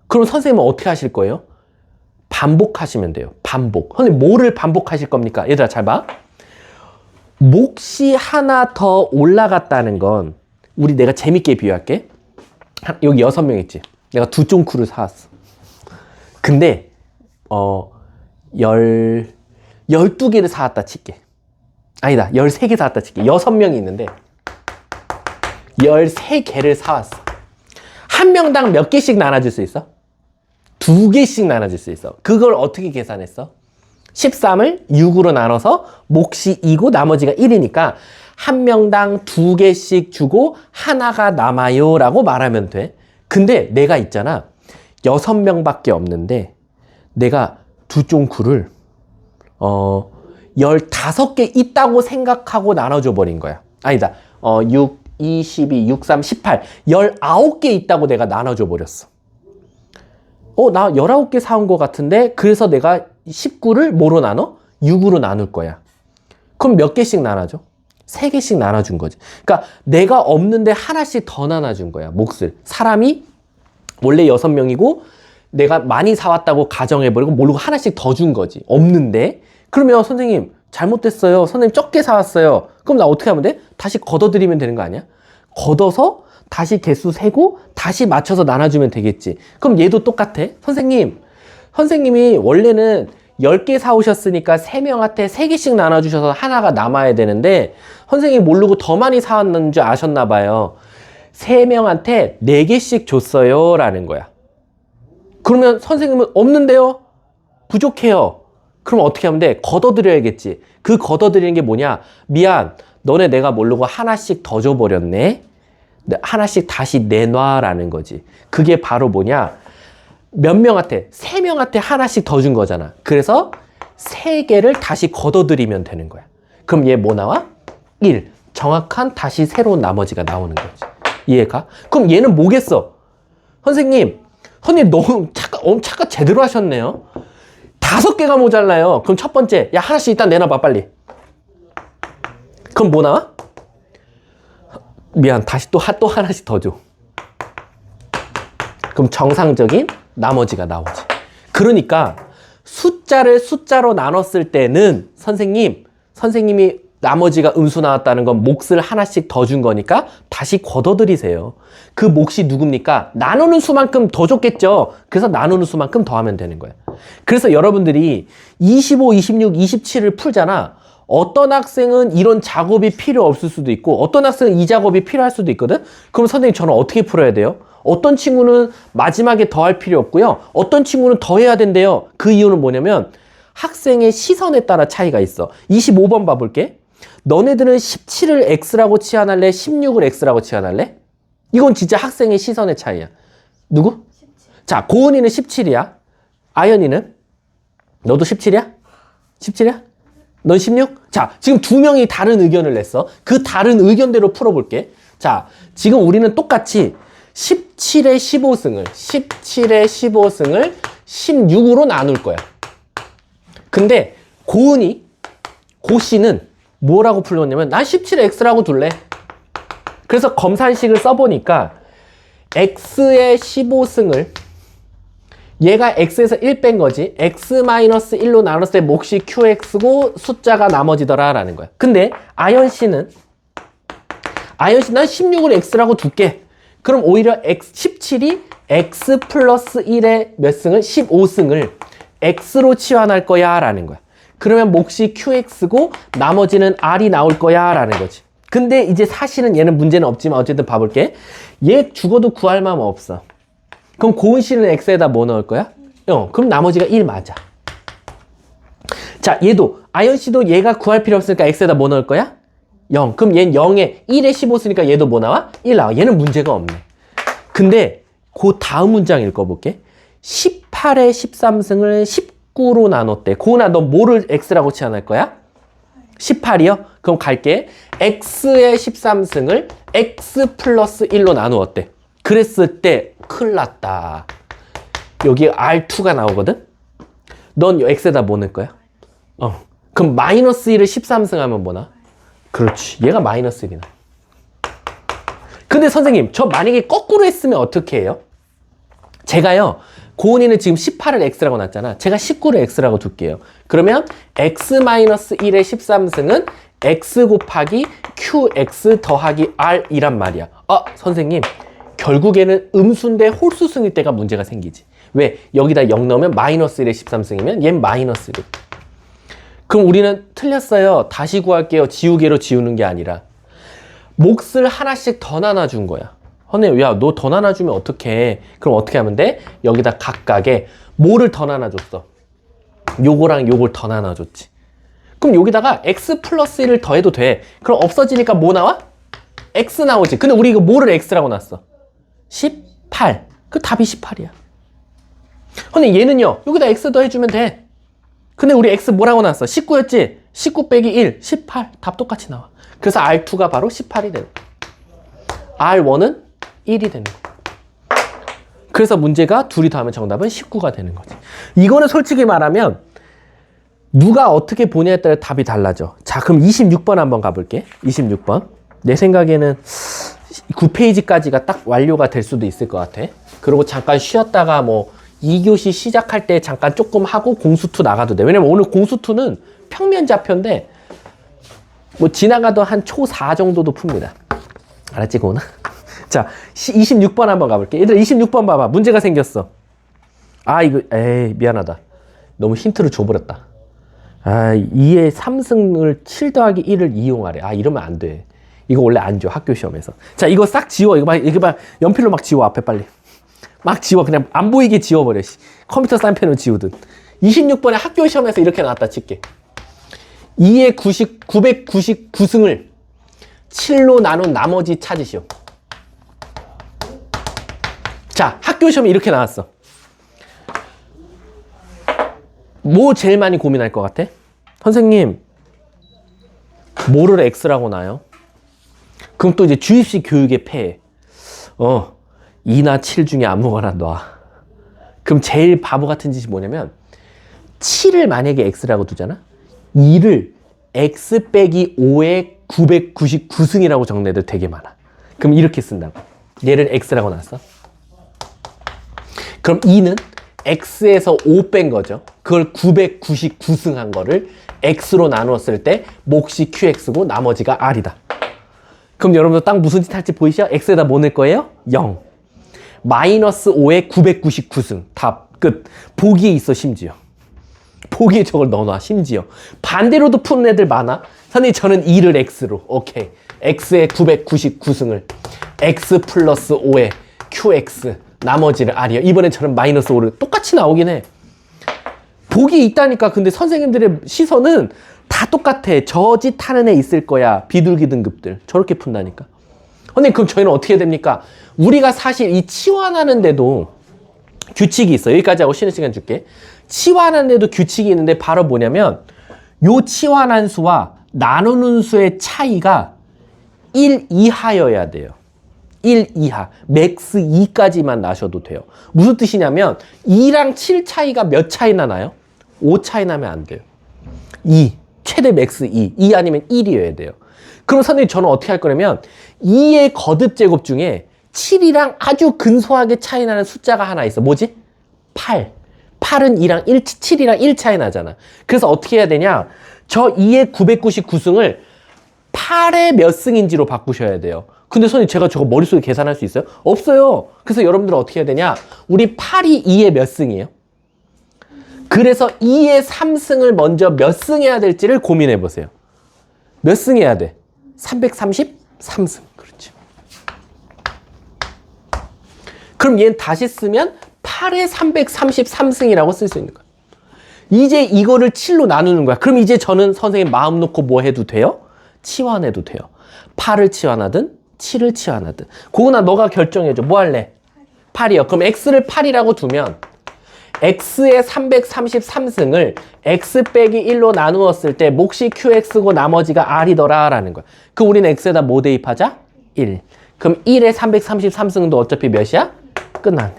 그럼 선생님은 어떻게 하실 거예요? 반복하시면 돼요. 반복. 선생님 뭐를 반복하실 겁니까? 얘들아 잘 봐. 몫이 하나 더 올라갔다는 건 내가 재밌게 비유할게. 여기 6명 있지? 내가 2쫑쿠를 사왔어. 근데 12개를 사왔다 칠게. 아니다. 13개 사왔다 칠게. 6명이 있는데 13개를 사왔어. 한 명당 몇 개씩 나눠줄 수 있어? 2개씩 나눠줄 수 있어. 그걸 어떻게 계산했어? 13을 6으로 나눠서 몫이 2고 나머지가 1이니까 한 명당 2개씩 주고 하나가 남아요 라고 말하면 돼. 근데 내가 있잖아. 6명밖에 없는데 내가 2쫑쿠를 15개 있다고 생각하고 나눠줘 버린 거야. 아니다. 6, 2, 12, 6, 3, 18 19개 있다고 내가 나눠줘 버렸어. 나 19개 사온 것 같은데 그래서 내가 19를 뭐로 나눠? 6으로 나눌 거야. 그럼 몇 개씩 나눠줘? 3개씩 나눠준 거지. 그러니까 내가 없는데 하나씩 더 나눠준 거야. 몫을. 사람이 원래 6명이고 내가 많이 사왔다고 가정해버리고 모르고 하나씩 더 준 거지. 없는데. 그러면 선생님 잘못됐어요. 선생님 적게 사왔어요. 그럼 나 어떻게 하면 돼? 다시 걷어드리면 되는 거 아니야? 걷어서 다시 개수 세고 다시 맞춰서 나눠주면 되겠지. 그럼 얘도 똑같아. 선생님이 원래는 10개 사오셨으니까 3명한테 3개씩 나눠주셔서 하나가 남아야 되는데 선생님이 모르고 더 많이 사왔는 줄 아셨나 봐요. 3명한테 4개씩 줬어요 라는 거야. 그러면 선생님은 없는데요? 부족해요. 그럼 어떻게 하면 돼? 걷어드려야겠지. 그 걷어드리는 게 뭐냐? 미안, 너네 내가 모르고 하나씩 더 줘버렸네. 하나씩 다시 내놔라는 거지. 그게 바로 뭐냐? 몇 명한테? 3명한테 하나씩 더 준 거잖아. 그래서 3개를 다시 걷어들이면 되는 거야. 그럼 얘 뭐 나와? 1. 정확한 다시 새로운 나머지가 나오는 거지. 이해가? 그럼 얘는 뭐겠어? 선생님 너무 착각 제대로 하셨네요. 5개가 모자라요. 그럼 첫 번째, 야 하나씩 일단 내놔봐 빨리. 그럼 뭐 나와? 미안, 다시 또 하나씩 더 줘. 그럼 정상적인 나머지가 나오지. 그러니까 숫자를 숫자로 나눴을 때는 선생님이 나머지가 음수 나왔다는 건 몫을 하나씩 더 준 거니까 다시 걷어들이세요. 그 몫이 누굽니까? 나누는 수만큼 더 줬겠죠. 그래서 나누는 수만큼 더 하면 되는 거예요. 그래서 여러분들이 25, 26, 27을 풀잖아. 어떤 학생은 이런 작업이 필요 없을 수도 있고 어떤 학생은 이 작업이 필요할 수도 있거든. 그럼 선생님 저는 어떻게 풀어야 돼요? 어떤 친구는 마지막에 더 할 필요 없고요. 어떤 친구는 더 해야 된대요. 그 이유는 뭐냐면 학생의 시선에 따라 차이가 있어. 25번 봐볼게. 너네들은 17을 X라고 치환할래? 16을 X라고 치환할래? 이건 진짜 학생의 시선의 차이야. 누구? 17. 자, 고은이는 17이야. 아연이는? 너도 17이야? 17이야? 넌 16? 자, 지금 2명이 다른 의견을 냈어. 그 다른 의견대로 풀어볼게. 자, 지금 우리는 똑같이 17의 15승을 16으로 나눌 거야. 근데 고씨는 뭐라고 풀었냐면 난 17의 X라고 둘래. 그래서 검산식을 써보니까 X의 15승을 얘가 x에서 1 뺀 거지. x-1로 나눴을 때 몫이 qx고 숫자가 나머지더라 라는 거야. 근데 아연 씨는 난 16을 x라고 둘게. 그럼 오히려 17이 x 플러스 1의 몇 승을? 15승을 x로 치환할 거야 라는 거야. 그러면 몫이 qx고 나머지는 r이 나올 거야 라는 거지. 근데 이제 사실은 얘는 문제는 없지만 어쨌든 봐볼게. 얘 죽어도 구할 마음 없어. 그럼 고은 씨는 x에다 뭐 넣을 거야? 그럼 나머지가 1 맞아. 자, 얘도 아연 씨도 얘가 구할 필요 없으니까 x에다 뭐 넣을 거야? 0. 그럼 얘는 0에 1에 15 쓰니까 얘도 뭐 나와? 1 나와. 얘는 문제가 없네. 근데 그 다음 문장 읽어볼게. 18의 13승을 19로 나눴대. 고은아, 너 뭐를 x라고 치환할 거야? 18이요? 그럼 갈게. x의 13승을 x 플러스 1로 나누었대. 그랬을 때 큰일 났다. 여기 R2가 나오거든? 넌 x에다 뭐 넣을 거야? 그럼 마이너스 1을 13승 하면 뭐나? 그렇지. 얘가 마이너스 1이나. 근데 선생님, 저 만약에 거꾸로 했으면 어떻게 해요? 제가요, 고은이는 지금 18을 x라고 놨잖아. 제가 19를 x라고 둘게요. 그러면 x-1의 13승은 x 곱하기 qx 더하기 r이란 말이야. 선생님, 결국에는 음수인데 홀수승일 때가 문제가 생기지. 왜? 여기다 0 넣으면 마이너스 1의 13승이면 얘는 마이너스 1. 그럼 우리는 틀렸어요. 다시 구할게요. 지우개로 지우는 게 아니라 몫을 하나씩 더 나눠준 거야. 선생님, 야, 너 더 나눠주면 어떡해? 그럼 어떻게 하면 돼? 여기다 각각에 뭐를 더 나눠줬어? 요거랑 요걸 더 나눠줬지. 그럼 여기다가 x 플러스 1을 더해도 돼. 그럼 없어지니까 뭐 나와? x 나오지. 근데 우리 이거 뭐를 x라고 놨어? 18. 그 답이 18이야. 근데 얘는요, 여기다 x 더해주면 돼. 근데 우리 x 뭐라고 놨어? 19였지? 19 빼기 1, 18. 답 똑같이 나와. 그래서 R2가 바로 18이 되는 거야. R1은 1이 되는 거야. 그래서 문제가 둘이 더하면 정답은 19가 되는 거지. 이거는 솔직히 말하면 누가 어떻게 보냐에 따라 답이 달라져. 자, 그럼 26번 한번 가볼게. 26번. 내 생각에는 9페이지까지가 딱 완료가 될 수도 있을 것 같아. 그리고 잠깐 쉬었다가 뭐 2교시 시작할 때 잠깐 조금 하고 공수2 나가도 돼. 왜냐면 오늘 공수2는 평면 좌표인데 뭐 지나가도 한 초 4 정도도 풉니다. 알았지, 고은아? 자, 26번 한번 가볼게. 얘들아, 26번 봐봐. 문제가 생겼어. 이거 미안하다. 너무 힌트를 줘버렸다. 2의 3승을 7 더하기 1을 이용하래. 이러면 안 돼. 이거 원래 안 줘, 학교 시험에서. 자, 이거 싹 지워. 이거 봐. 연필로 막 지워, 앞에 빨리. 막 지워. 그냥 안 보이게 지워버려. 컴퓨터 사인펜으로 지우든. 26번에 학교 시험에서 이렇게 나왔다 칠게. 2의 999승을 7로 나눈 나머지 찾으시오. 자, 학교 시험에 이렇게 나왔어. 뭐 제일 많이 고민할 것 같아? 선생님, 뭐를 x라고 놔요? 그럼 또 이제 주입식 교육의 폐해. 2나 7 중에 아무거나 놔. 그럼 제일 바보 같은 짓이 뭐냐면 7을 만약에 x라고 두잖아? 2를 x 빼기 5의 999승이라고 적는 애들 되게 많아. 그럼 이렇게 쓴다고. 얘를 x라고 놨어. 그럼 2는 x에서 5 뺀 거죠. 그걸 999승 한 거를 x로 나누었을 때 몫이 qx고 나머지가 r이다. 그럼 여러분들 딱 무슨 짓 할지 보이시죠? x에다 뭐 넣을 거예요? 0. 마이너스 5의 999승. 답. 끝. 보기에 있어, 심지어. 보기에 저걸 넣어놔, 심지어. 반대로도 푸는 애들 많아. 선생님, 저는 2를 x로. 오케이. x의 999승을 x 플러스 5의 qx. 나머지를 r이요. 이번엔 저는 마이너스 5를 똑같이 나오긴 해. 복이 있다니까. 근데 선생님들의 시선은 다 똑같아. 저 짓 하는 애 있을 거야. 비둘기 등급들. 저렇게 푼다니까. 근데 그럼 저희는 어떻게 해야 됩니까? 우리가 사실 이 치환하는데도 규칙이 있어. 여기까지 하고 쉬는 시간 줄게. 치환하는데도 규칙이 있는데 바로 뭐냐면 요 치환한 수와 나누는 수의 차이가 1 이하여야 돼요. 1 이하. 맥스 2까지만 나셔도 돼요. 무슨 뜻이냐면 2랑 7 차이가 몇 차이나 나요? 5 차이 나면 안 돼요. 2. 최대 맥스 2. 2 아니면 1이어야 돼요. 그럼 선생님, 저는 어떻게 할 거냐면 2의 거듭 제곱 중에 7이랑 아주 근소하게 차이 나는 숫자가 하나 있어. 뭐지? 8. 8은 7이랑 1 차이 나잖아. 그래서 어떻게 해야 되냐? 저 2의 999승을 8의 몇 승인지로 바꾸셔야 돼요. 근데 선생님 제가 저거 머릿속에 계산할 수 있어요? 없어요. 그래서 여러분들은 어떻게 해야 되냐? 우리 8이 2의 몇 승이에요? 그래서 2의 3승을 먼저 몇 승 해야 될지를 고민해 보세요. 몇 승 해야 돼? 333승. 그렇죠. 그럼 얘는 다시 쓰면 8의 333승이라고 쓸 수 있는 거야. 이제 이거를 7로 나누는 거야. 그럼 이제 저는 선생님 마음 놓고 뭐 해도 돼요? 치환해도 돼요. 8을 치환하든 7을 치환하든. 고은아 너가 결정해줘. 뭐 할래? 8이요. 그럼 x를 8이라고 두면 x의 333승을 x 빼기 1로 나누었을 때 몫이 qx고 나머지가 r이더라 라는 거야. 그럼 우리는 x에다 뭐 대입하자? 1. 그럼 1의 333승도 어차피 몇이야? 끝났네.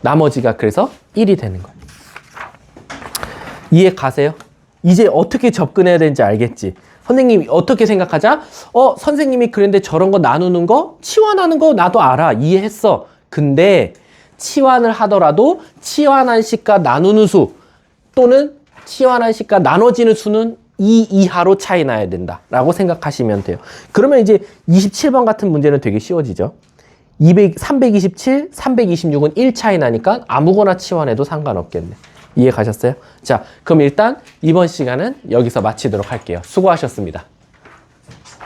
나머지가 그래서 1이 되는 거야. 이해 가세요? 이제 어떻게 접근해야 되는지 알겠지? 선생님이 어떻게 생각하자? 선생님이 그랬는데 저런 거 나누는 거? 치환하는 거 나도 알아. 이해했어. 근데 치환을 하더라도 치환한 식과 나누는 수 또는 치환한 식과 나눠지는 수는 2 이하로 차이 나야 된다 라고 생각하시면 돼요. 그러면 이제 27번 같은 문제는 되게 쉬워지죠. 327, 326은 1 차이 나니까 아무거나 치환해도 상관없겠네. 이해 가셨어요? 자, 그럼 일단 이번 시간은 여기서 마치도록 할게요. 수고하셨습니다.